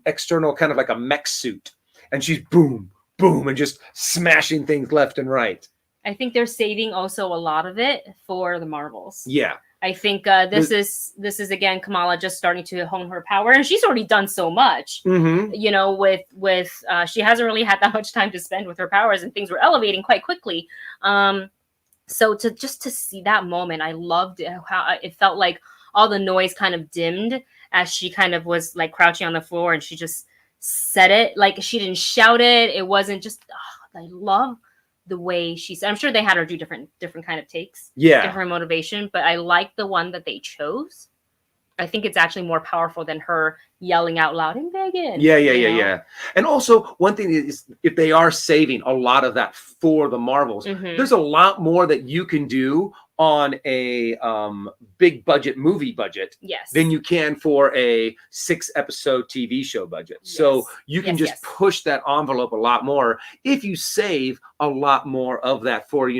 external kind of like a mech suit, and she's boom, boom, and just smashing things left and right. I think they're saving also a lot of it for the Marvels. Yeah. I think this is again Kamala just starting to hone her power, and she's already done so much. With she hasn't really had that much time to spend with her powers, and things were elevating quite quickly. So to see that moment, I loved it, how it felt like all the noise kind of dimmed as she kind of was like crouching on the floor, and she just said it. Like, she didn't shout it. It wasn't just. I love the way she said. I'm sure they had her do different kind of takes, different motivation, but I like the one that they chose. I think it's actually more powerful than her yelling out loud and begging. Yeah. And also, one thing is, if they are saving a lot of that for the Marvels, there's a lot more that you can do on a big budget movie budget than you can for a 6-episode TV show budget. So you can just push that envelope a lot more if you save a lot more of that for,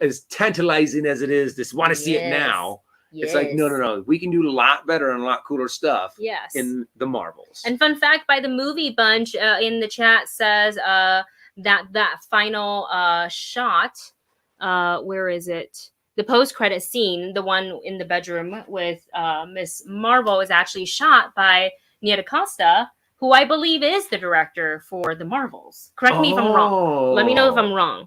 as tantalizing as it is, just want to see it now. It's like, no. We can do a lot better and a lot cooler stuff in the Marvels. And fun fact by the Movie Bunch in the chat says that final shot, where is it? The post-credit scene, the one in the bedroom with Miss Marvel, is actually shot by Nia DaCosta, who I believe is the director for the Marvels. Correct me if I'm wrong. Let me know if I'm wrong.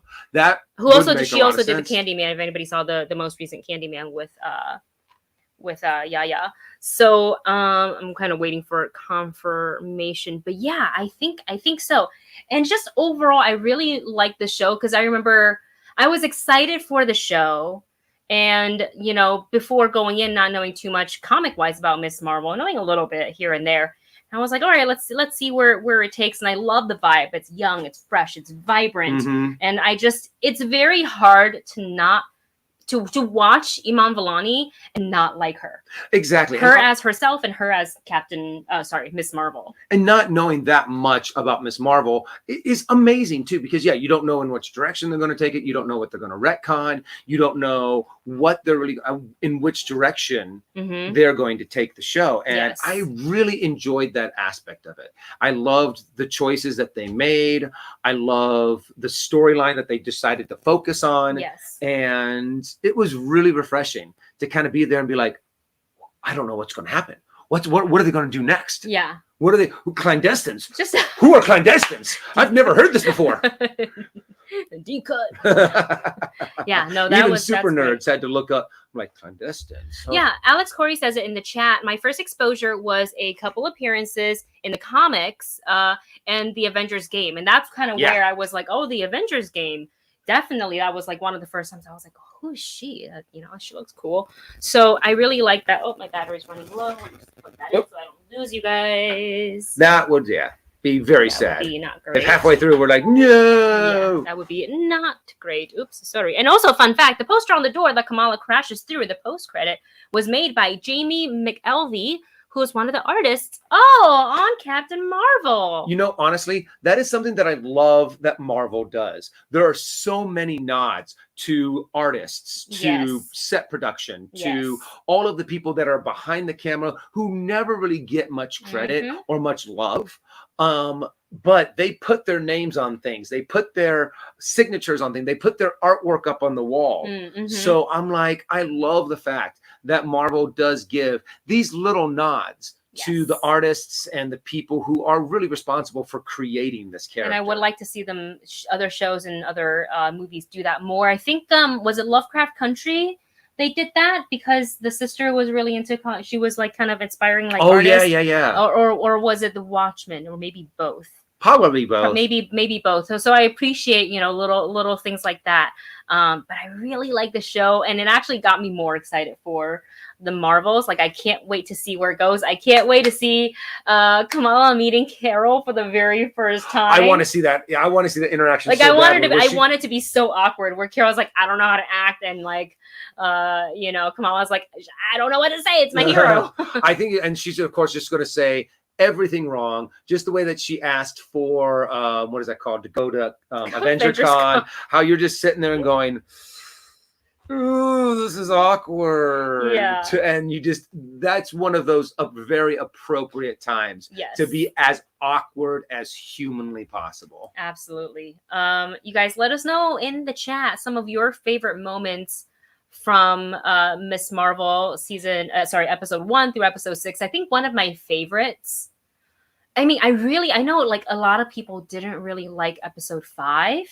She also did the Candyman. If anybody saw the most recent Candyman with Yaya. So I'm kind of waiting for confirmation, but yeah, I think so. And just overall, I really like the show because I remember I was excited for the show. And, before going in, not knowing too much comic wise about Miss Marvel, knowing a little bit here and there, and I was like, all right, let's see where it takes. And I love the vibe. It's young, it's fresh, it's vibrant. And it's very hard to watch Iman Vellani and not like her. Exactly. Her as herself and her as Miss Marvel. And not knowing that much about Miss Marvel is amazing too, because you don't know in which direction they're going to take it. You don't know what they're going to retcon. You don't know what they're really, in which direction they're going to take the show. And I really enjoyed that aspect of it. I loved the choices that they made. I love the storyline that they decided to focus on. And it was really refreshing to kind of be there and be like, I don't know what's going to happen. What are they going to do next? Yeah. What are they? Clandestines? Who are clandestines? I've never heard this before. Decut. Yeah, no, that even was super nerds had to look up like clandestines. Yeah, Alex Corey says it in the chat. My first exposure was a couple appearances in the comics and the Avengers game, and that's kind of where I was like, oh, the Avengers game. Definitely, that was like one of the first times I was like, oh, who is she? She looks cool. So I really like that. Oh, my battery's running low. I'll just put that in so I don't lose you guys. That would, be very That sad. would be not great. If halfway through we're like, no. Yeah, that would be not great. Oops, sorry. And also, fun fact: the poster on the door that Kamala crashes through, the post credit, was made by Jamie McElvey, who is one of the artists. Oh, on Captain Marvel. You know, honestly, that is something that I love that Marvel does. There are so many nods to artists, to Yes. set production, to Yes. all of the people that are behind the camera who never really get much credit Mhm. or much love. But they put their names on things. They put their signatures on things. They put their artwork up on the wall. Mhm. So I'm like, I love the fact that Marvel does give these little nods to Yes. the artists and the people who are really responsible for creating this character. And I would like to see them other shows and other movies do that more. I think was it Lovecraft Country? They did that because the sister was really into. She was like kind of inspiring like artists. Yeah. Or was it The Watchmen, or maybe both? Probably both. Maybe both. So I appreciate little things like that. But I really like the show, and it actually got me more excited for the Marvels. Like I can't wait to see where it goes. I can't wait to see Kamala meeting Carol for the very first time. I want to see that. Yeah, I want to see the interaction. Like so I badly, wanted to be so awkward where Carol's like, I don't know how to act, and like Kamala's like, I don't know what to say. It's my hero. I think, and she's of course just going to say everything wrong, just the way that she asked for what is that called, to go to AvengerCon. How you're just sitting there and going, ooh, this is awkward. Yeah. And you just, that's one of those very appropriate times to be as awkward as humanly possible. Absolutely. You guys, let us know in the chat some of your favorite moments from Miss Marvel episode 1 through episode 6. I think one of my favorites, I mean, I know like a lot of people didn't really like episode 5,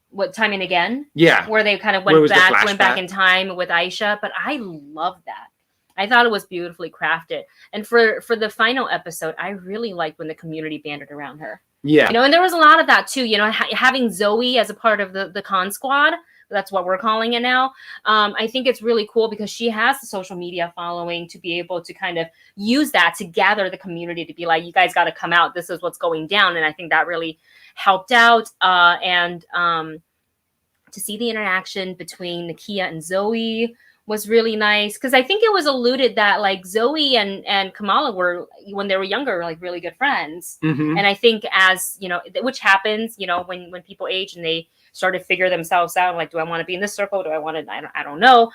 What Time and Again, where they kind of went back in time with Aisha, but I love that. I thought it was beautifully crafted. And for the final episode, I really liked when the community banded around her. Yeah. And there was a lot of that too, having Zoe as a part of the con squad. That's what we're calling it now. I think it's really cool because she has the social media following to be able to kind of use that to gather the community to be like, you guys got to come out. This is what's going down. And I think that really helped out. And to see the interaction between Nakia and Zoe was really nice. Because I think it was alluded that like Zoe and Kamala were, when they were younger, like really good friends. Mm-hmm. And I think as, which happens, when people age and they start to figure themselves out, like, do I want to be in this circle? Do I want to, I don't know.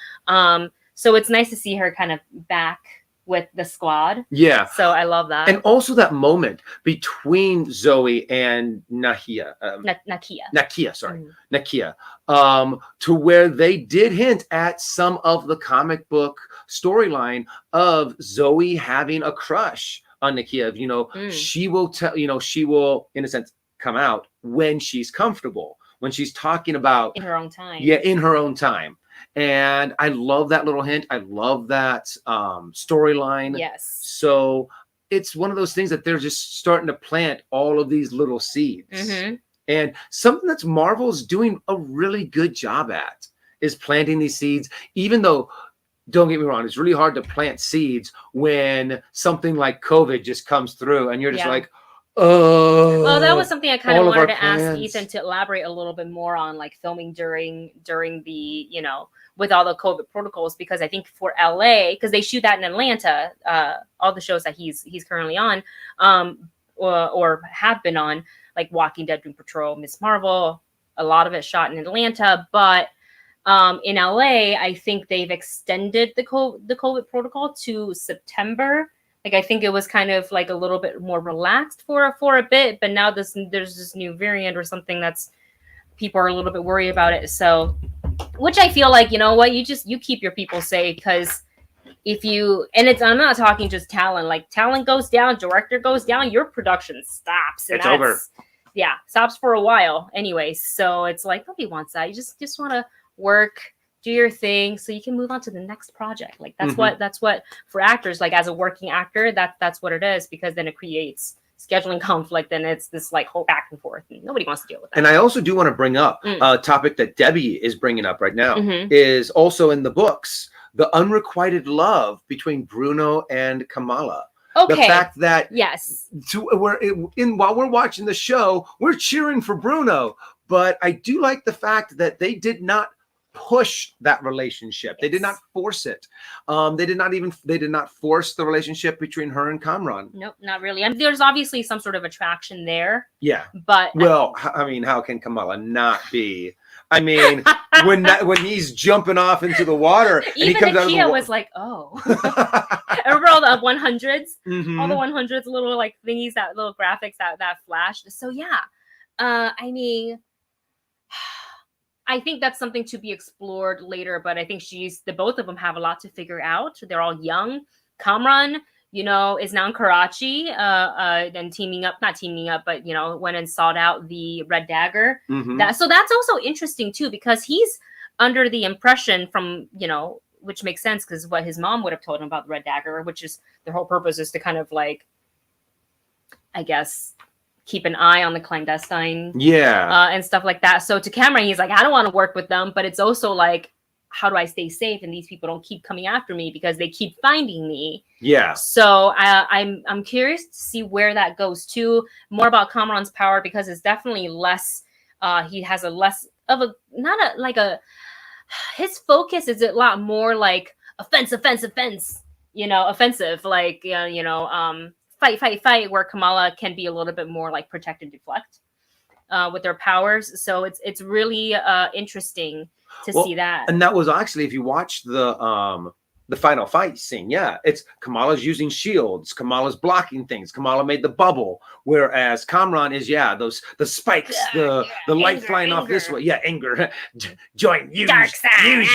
So it's nice to see her kind of back with the squad. Yeah. So I love that. And also that moment between Zoe and Nakia. Nakia. To where they did hint at some of the comic book storyline of Zoe having a crush on Nakia. She will tell, she will, in a sense, come out when she's comfortable, when she's talking about in her own time. Yeah, in her own time. And I love that little hint. I love that storyline. Yes. So it's one of those things that they're just starting to plant all of these little seeds. Mm-hmm. And something that's Marvel's doing a really good job at is planting these seeds, even though, don't get me wrong, it's really hard to plant seeds when something like COVID just comes through and you're just like, oh. Well, that was something I kind of wanted to plans. ask Ethan to elaborate a little bit more on, like filming during the, with all the COVID protocols, because I think for LA, because they shoot that in Atlanta, all the shows that he's currently on, or have been on, like Walking Dead, Doom Patrol, Miss Marvel, a lot of it shot in Atlanta, but in LA, I think they've extended the COVID protocol to September. Like I think it was kind of like a little bit more relaxed for a bit, but now there's this new variant or something that's people are a little bit worried about it. So, which I feel like, you know what, you keep your people safe, because I'm not talking just talent, like talent goes down, director goes down, your production stops. And it's over. Yeah, stops for a while anyway. So it's like nobody wants that. You just want to work, do your thing so you can move on to the next project. Like that's what for actors, like as a working actor, that's what it is, because then it creates scheduling conflict and it's this like whole back and forth and nobody wants to deal with that. And I also do want to bring up a topic that Debbie is bringing up right now, is also in the books, the unrequited love between Bruno and Kamala. The fact that yes, while we're watching the show, we're cheering for Bruno. But I do like the fact that they did not push that relationship. They did not force it. They did not force the relationship between her and Kamran. Nope, not really. I mean, there's obviously some sort of attraction there. Yeah. But well, I mean, how can Kamala not be? I mean, when he's jumping off into the water, and even he comes Nakia out of was like, "Oh." Remember all the 100s, mm-hmm. all the 100s, little like thingies, that little graphics that flashed. So yeah, I mean, I think that's something to be explored later. But I think the both of them have a lot to figure out. They're all young. Kamran, is now in Karachi, then not teaming up, but went and sought out the Red Dagger. Mm-hmm. So that's also interesting too, because he's under the impression from, which makes sense because what his mom would have told him about the Red Dagger, which is their whole purpose is to kind of like, I guess, keep an eye on the clandestine, and stuff like that. So to Cameron, he's like, I don't want to work with them, but it's also like, how do I stay safe and these people don't keep coming after me because they keep finding me? Yeah. So I'm curious to see where that goes to. More about Kamran's power, because it's definitely less. He has a less of a his focus is a lot more like offensive, like fight, where Kamala can be a little bit more like protect and deflect with their powers. So it's really interesting to see that. And that was actually, if you watch the final fight scene, it's Kamala's using shields, Kamala's blocking things, Kamala made the bubble, whereas Kamran is the spikes, the light anger, flying off this way. Anger. Use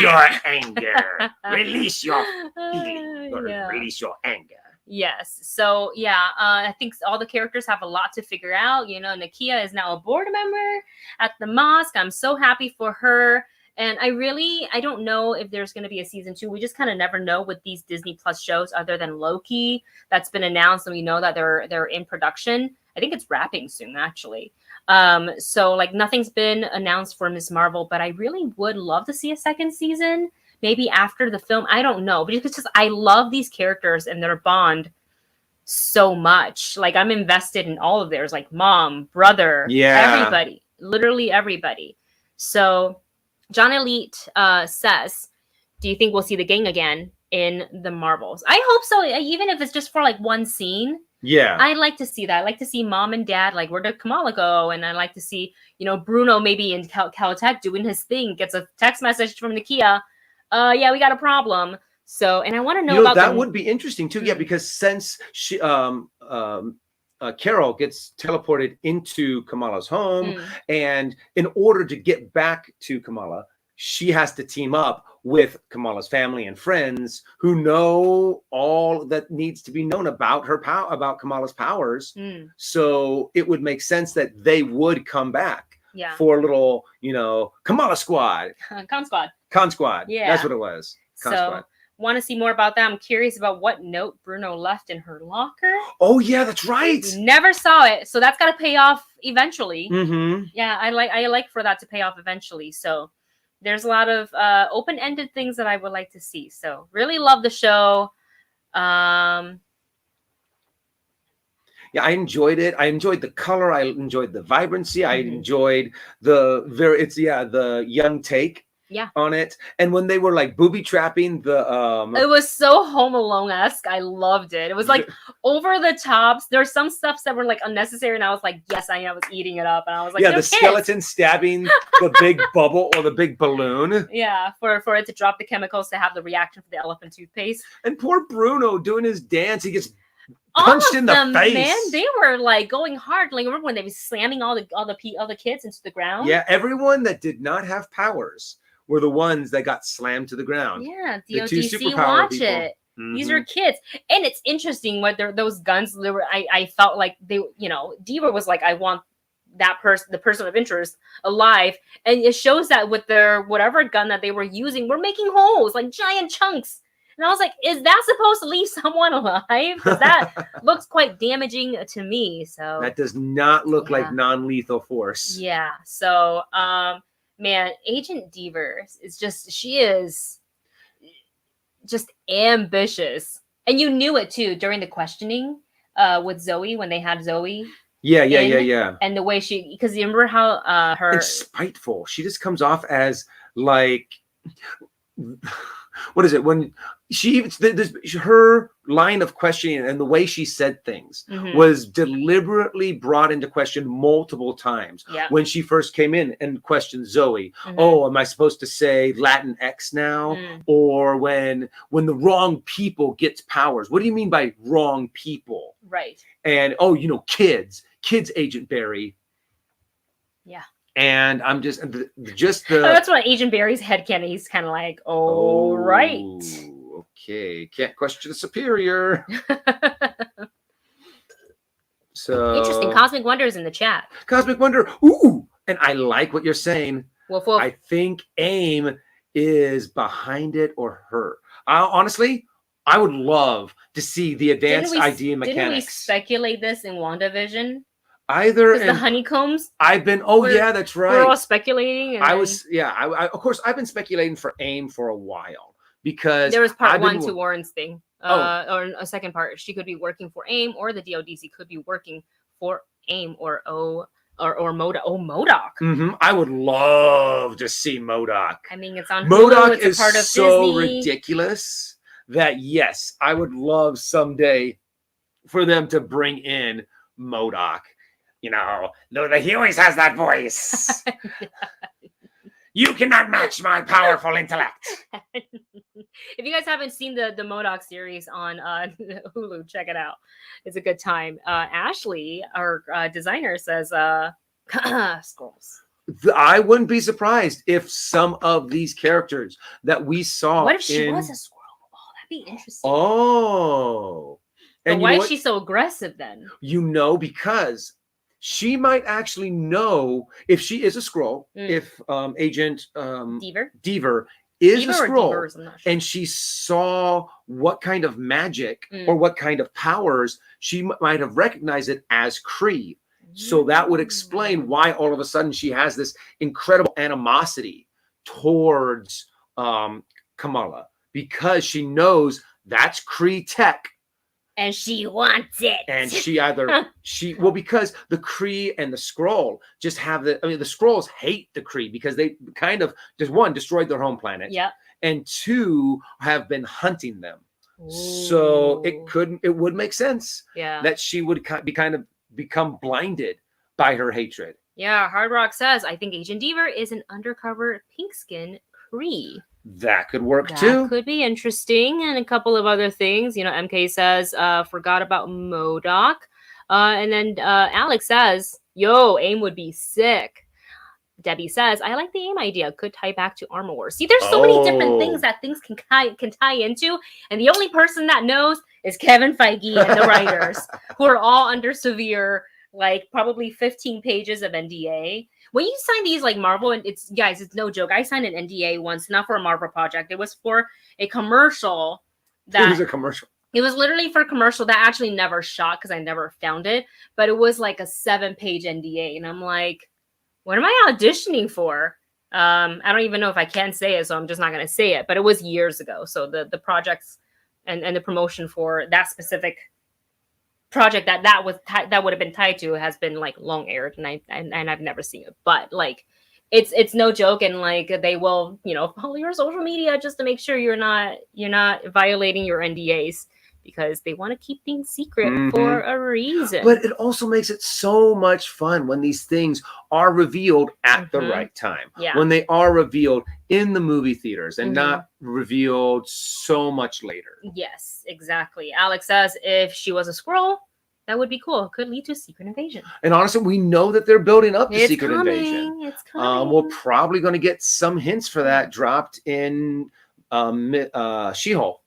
your anger, release your feeling, release your anger. Yes. So I think all the characters have a lot to figure out. Nakia is now a board member at the mosque. I'm so happy for her. And I don't know if there's going to be a season 2. We just kind of never know with these Disney Plus shows, other than Loki that's been announced, and we know that they're in production. I think it's wrapping soon, actually. So like nothing's been announced for Ms. Marvel, but I really would love to see a second season, maybe after the film. I don't know, but it's just I love these characters and their bond so much. Like I'm invested in all of theirs, like mom, brother, everybody, literally everybody. So John Elite says, do you think we'll see the gang again in the Marvels? I hope so, even if it's just for like one scene. Yeah. I'd like to see that. I like to see mom and dad, like, where did Kamala go? And I like to see, Bruno maybe in Caltech doing his thing, gets a text message from Nakia. We got a problem. So, and I want to know about that would be interesting too. Yeah, because since she Carol gets teleported into Kamala's home, and in order to get back to Kamala, she has to team up with Kamala's family and friends who know all that needs to be known about about Kamala's powers. So it would make sense that they would come back for a little, Kamala squad. Con squad. Yeah. That's what it was. Con squad. Want to see more about that. I'm curious about what note Bruno left in her locker. Oh yeah, that's right. We never saw it, so that's got to pay off eventually. Mm-hmm. Yeah, I like for that to pay off eventually. So there's a lot of open-ended things that I would like to see. So really love the show. Yeah, I enjoyed it. I enjoyed the color. I enjoyed the vibrancy. I enjoyed the young take on it. And when they were like booby trapping the it was so Home Alone-esque. I loved it. It was like over the tops. There's some stuff that were like unnecessary, and I was like, yes, I was eating it up. And I was like, the skeleton stabbing the big bubble or the big balloon. Yeah, for it to drop the chemicals to have the reaction for the elephant toothpaste. And poor Bruno doing his dance. He gets punched in the face. Man, they were like going hard. Like, remember when they were slamming all the kids into the ground? Yeah, everyone that did not have powers were the ones that got slammed to the ground. Yeah, DODC, watch people. It. Mm-hmm. These are kids, and it's interesting what those guns. I felt like they, Diva was like, I want that person, the person of interest, alive, and it shows that with their whatever gun that they were using, we're making holes, like giant chunks. And I was like, is that supposed to leave someone alive? Because that looks quite damaging to me. So that does not look like non-lethal force. Yeah. So, man, Agent Deaver is she is just ambitious. And you knew it too during the questioning with Zoe when they had Zoe. Yeah. And the way because you remember how her and spiteful. She just comes off as like, what is it when her line of questioning and the way she said things was deliberately brought into question multiple times. Yeah. When she first came in and questioned Zoe, oh, am I supposed to say Latin X now? Or when the wrong people gets powers? What do you mean by wrong people? Right. And oh, kids, Agent Barrie. Yeah. And I'm just the that's what Agent Barry's headcanon. He's kind of like, oh, right. Okay. Can't question a superior. So interesting. Cosmic Wonder's in the chat. Cosmic Wonder. Ooh. And I like what you're saying. Woof, woof. I think AIM is behind it or her. Honestly, I would love to see the advanced idea mechanics. Didn't we speculate this in WandaVision? Either the honeycombs. I've been. That's right. We're all speculating. And I of course, I've been speculating for AIM for a while because there was part 1 to Warren's thing, or a second part. She could be working for AIM, or the DODC could be working for AIM, or MODOK. Oh, MODOK. I would love to see MODOK. I mean, it's on MODOK. It's is a part of so Disney. Ridiculous that yes, I would love someday for them to bring in MODOK. He always has that voice. You cannot match my powerful intellect. If you guys haven't seen the MODOK series on Hulu, check it out. It's a good time. Ashley, our designer, says scrolls. I wouldn't be surprised if some of these characters that we saw. What if she was a squirrel? Oh, that'd be interesting. Oh. And why is she so aggressive then? Because she might actually know if she is a Skrull, if Agent Deaver is a Skrull, and she saw what kind of magic or what kind of powers, she might have recognized it as Kree. So that would explain why all of a sudden she has this incredible animosity towards Kamala, because she knows that's Kree tech. And she wants it. And because the Kree and the Skrull just have the Skrulls hate the Kree because they kind of just, one, destroyed their home planet. Yeah. And two, have been hunting them. Ooh. So it would make sense that she would become blinded by her hatred. Yeah, Hard Rock says, I think Agent Deaver is an undercover pink skin Kree. That could work too. That could be interesting. And a couple of other things. MK says, forgot about MODOK. And then Alex says, yo, AIM would be sick. Debbie says, I like the AIM idea. Could tie back to Armor Wars. See, there's so many different things that things can tie into. And the only person that knows is Kevin Feige and the writers, who are all under severe, probably 15 pages of NDA. When you sign these Marvel, and it's no joke. I signed an NDA once, not for a Marvel project. It was for a commercial. It was a commercial. It was literally for a commercial that actually never shot because I never found it. But it was a 7-page NDA. And I'm like, what am I auditioning for? I don't even know if I can say it, so I'm just not going to say it. But it was years ago. So the projects and the promotion for that specific project that would have been tied to has been long aired, and I've never seen it, but it's no joke, and they will follow your social media just to make sure you're not violating your NDAs, because they want to keep things secret for a reason. But it also makes it so much fun when these things are revealed at the right time. Yeah. When they are revealed in the movie theaters and not revealed so much later. Yes, exactly. Alex says if she was a Skrull, that would be cool. It could lead to Secret Invasion. And honestly, we know that they're building up the Secret Invasion. It's coming. We're probably going to get some hints for that dropped in She-Hulk.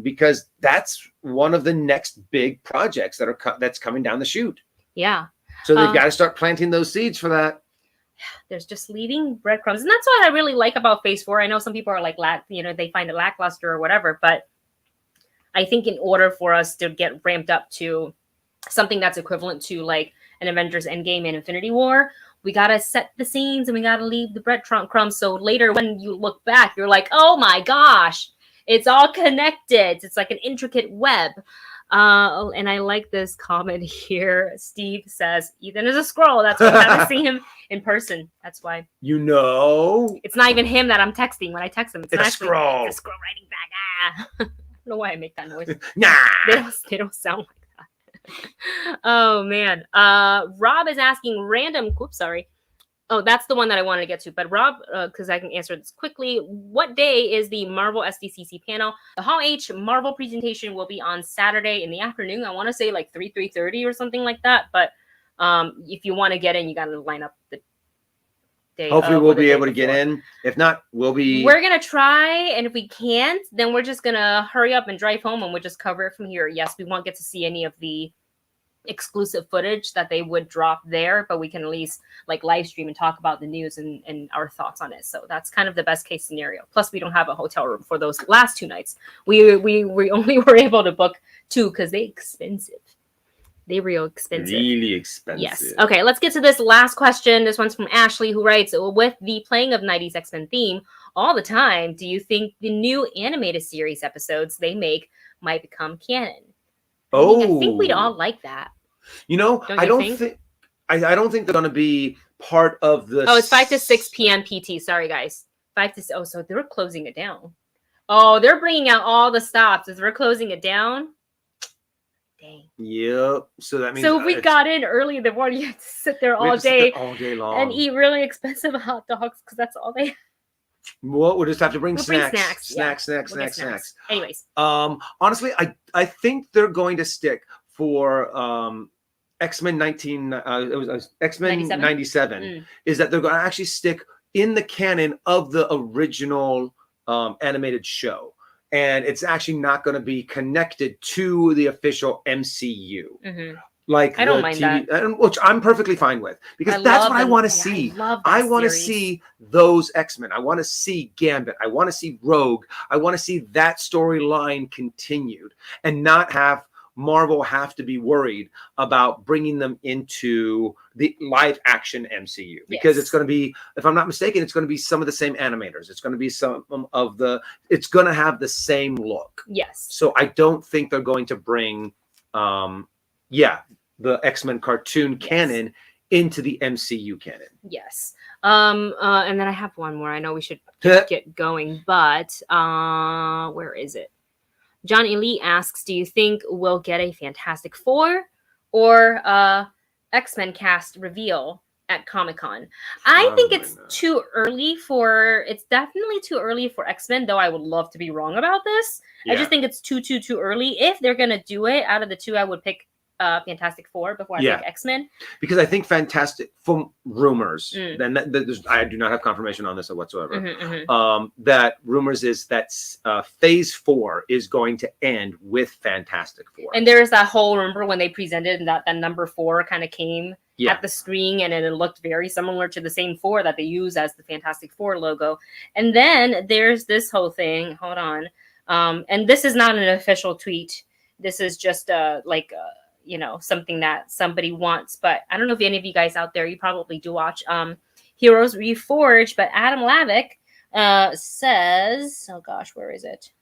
Because that's one of the next big projects that's coming down the chute. Yeah. So they've got to start planting those seeds for that. There's just leaving breadcrumbs, and that's what I really like about Phase 4. I know some people are they find it lackluster or whatever, but I think in order for us to get ramped up to something that's equivalent to an Avengers Endgame and Infinity War, we got to set the scenes and we got to leave the breadcrumbs. So later when you look back, you're like, oh my gosh, It's all connected. It's like an intricate web. And I like this comment here. Steve says, Ethan is a Skrull. That's why I haven't seen him in person. That's why. You know. It's not even him that I'm texting. When I text him, it's not a actually Skrull. it's a Skrull writing back. Ah. I don't know why I make that noise. Nah. They don't sound like that. Oh, man. Rob is asking random. Oops, sorry. Oh, that's the one that I wanted to get to. But Rob, because I can answer this quickly, what day is the Marvel SDCC panel? The Hall H Marvel presentation will be on Saturday in the afternoon. I want to say like 3:30 or something like that. But if you want to get in, you got to line up the day. Hopefully we'll be able to get in. If not, we're going to try. And if we can't, then we're just going to hurry up and drive home and we'll just cover it from here. Yes, we won't get to see any of the exclusive footage that they would drop there, but we can at least like live stream and talk about the news and our thoughts on it. So that's kind of the best case scenario. Plus we don't have a hotel room for those last 2 nights. We only were able to book 2 because they expensive. They real expensive. Really expensive. Yes. Okay, let's get to this last question. This one's from Ashley, who writes, with the playing of 90s X-Men theme all the time, do you think the new animated series episodes they make might become canon? I think we'd all like that. You know, I don't think they're going to be part of the. Oh, it's 5 to 6 p.m. PT. Sorry, guys. 5 to. Oh, so they're closing it down. Oh, they're bringing out all the stops. As we're closing it down. Dang. Yep. So that means. So if we got in early in the morning, you have to sit there all day long and eat really expensive hot dogs because that's all they have. Well, we'll just have to bring snacks. Snacks. Anyways. Honestly, I think they're going to stick for X-Men 97 is that they're going to actually stick in the canon of the original animated show. And it's actually not going to be connected to the official MCU. Mm-hmm. Like I don't mind that, which I'm perfectly fine with because that's what I want to see. I want to see those X-Men. I want to see Gambit. I want to see Rogue. I want to see that storyline continued and not have Marvel have to be worried about bringing them into the live action MCU because it's going to be, if I'm not mistaken, it's going to be some of the same animators. It's going to be it's going to have the same look. Yes. So I don't think they're going to bring, the X-Men cartoon canon into the MCU canon. Yes. And then I have one more. I know we should get going, but where is it? John Elite asks, do you think we'll get a Fantastic Four or X-Men cast reveal at Comic-Con? I think it's too early it's definitely too early for X-Men, though I would love to be wrong about this. Yeah. I just think it's too early. If they're going to do it, out of the 2, I would pick Fantastic Four before I pick X-Men. Because I think Fantastic, from rumors, then I do not have confirmation on this whatsoever, that rumors is that Phase 4 is going to end with Fantastic Four. And there's that whole, remember when they presented and that number 4 kind of came at the screen and it looked very similar to the same 4 that they use as the Fantastic Four logo. And then there's this whole thing, hold on, and this is not an official tweet. This is just something that somebody wants, but I don't know if any of you guys out there, you probably do watch Heroes Reforged, but Adam Lavick says, oh gosh, where is it?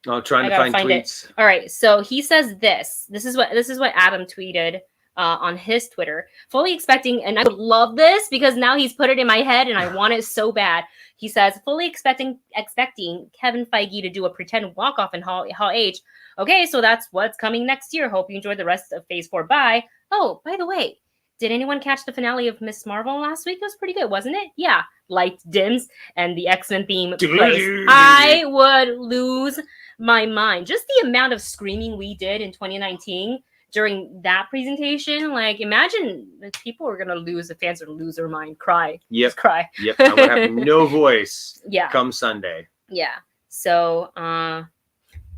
Oh, trying to find tweets. All right, so he says this is what Adam tweeted on his Twitter, fully expecting, and I would love this because now he's put it in my head and I want it so bad. He says, fully expecting Kevin Feige to do a pretend walk-off in Hall H. Okay, so that's what's coming next year. Hope you enjoyed the rest of Phase 4. Bye. Oh, by the way, did anyone catch the finale of Miss Marvel last week? It was pretty good, wasn't it? Yeah. Light dims and the X-Men theme plays. I would lose my mind. Just the amount of screaming we did in 2019 during that presentation, like imagine the people are gonna lose, the fans are gonna lose their mind, cry. Yep. Just cry. Yep. I'm gonna have no voice come Sunday. Yeah. So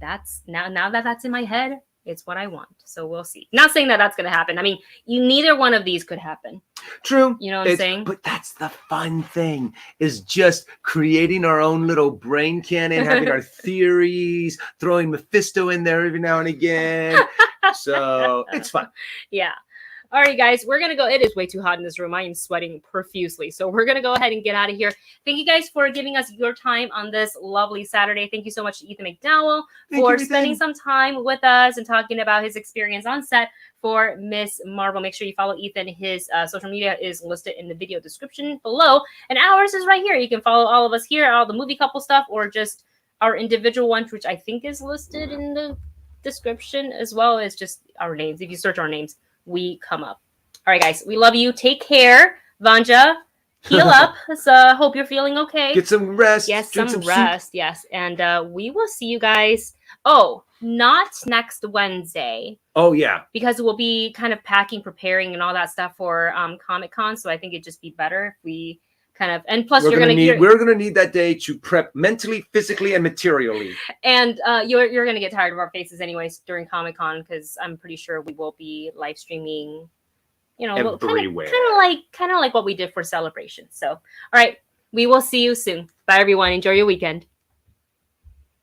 that's now that that's in my head, it's what I want. So we'll see. Not saying that that's gonna happen. I mean, neither one of these could happen. True. You know what I'm saying? But that's the fun thing, is just creating our own little brain cannon, having our theories, throwing Mephisto in there every now and again. So it's fun. Yeah. All right, guys, we're going to go. It is way too hot in this room. I am sweating profusely. So we're going to go ahead and get out of here. Thank you guys for giving us your time on this lovely Saturday. Thank you so much to Ethan McDowell for spending some time with us and talking about his experience on set for Miss Marvel. Make sure you follow Ethan. His social media is listed in the video description below. And ours is right here. You can follow all of us here, all the movie couple stuff, or just our individual ones, which I think is listed in the description, as well as just our names. If you search our names, we come up. All right, guys, we love you. Take care. Vanja, heal up. So hope you're feeling okay. Get some rest. Yes, some rest. Soup. Yes. And we will see you guys. Oh, not next Wednesday. Oh, yeah. Because we'll be kind of packing, preparing, and all that stuff for Comic-Con. So I think it'd just be better if we kind of, and plus we're gonna need that day to prep mentally, physically, and materially. And you're gonna get tired of our faces anyways during Comic-Con, because I'm pretty sure we will be live streaming, you know, everywhere. Kind of like what we did for Celebration. So all right, we will see you soon. Bye everyone, enjoy your weekend.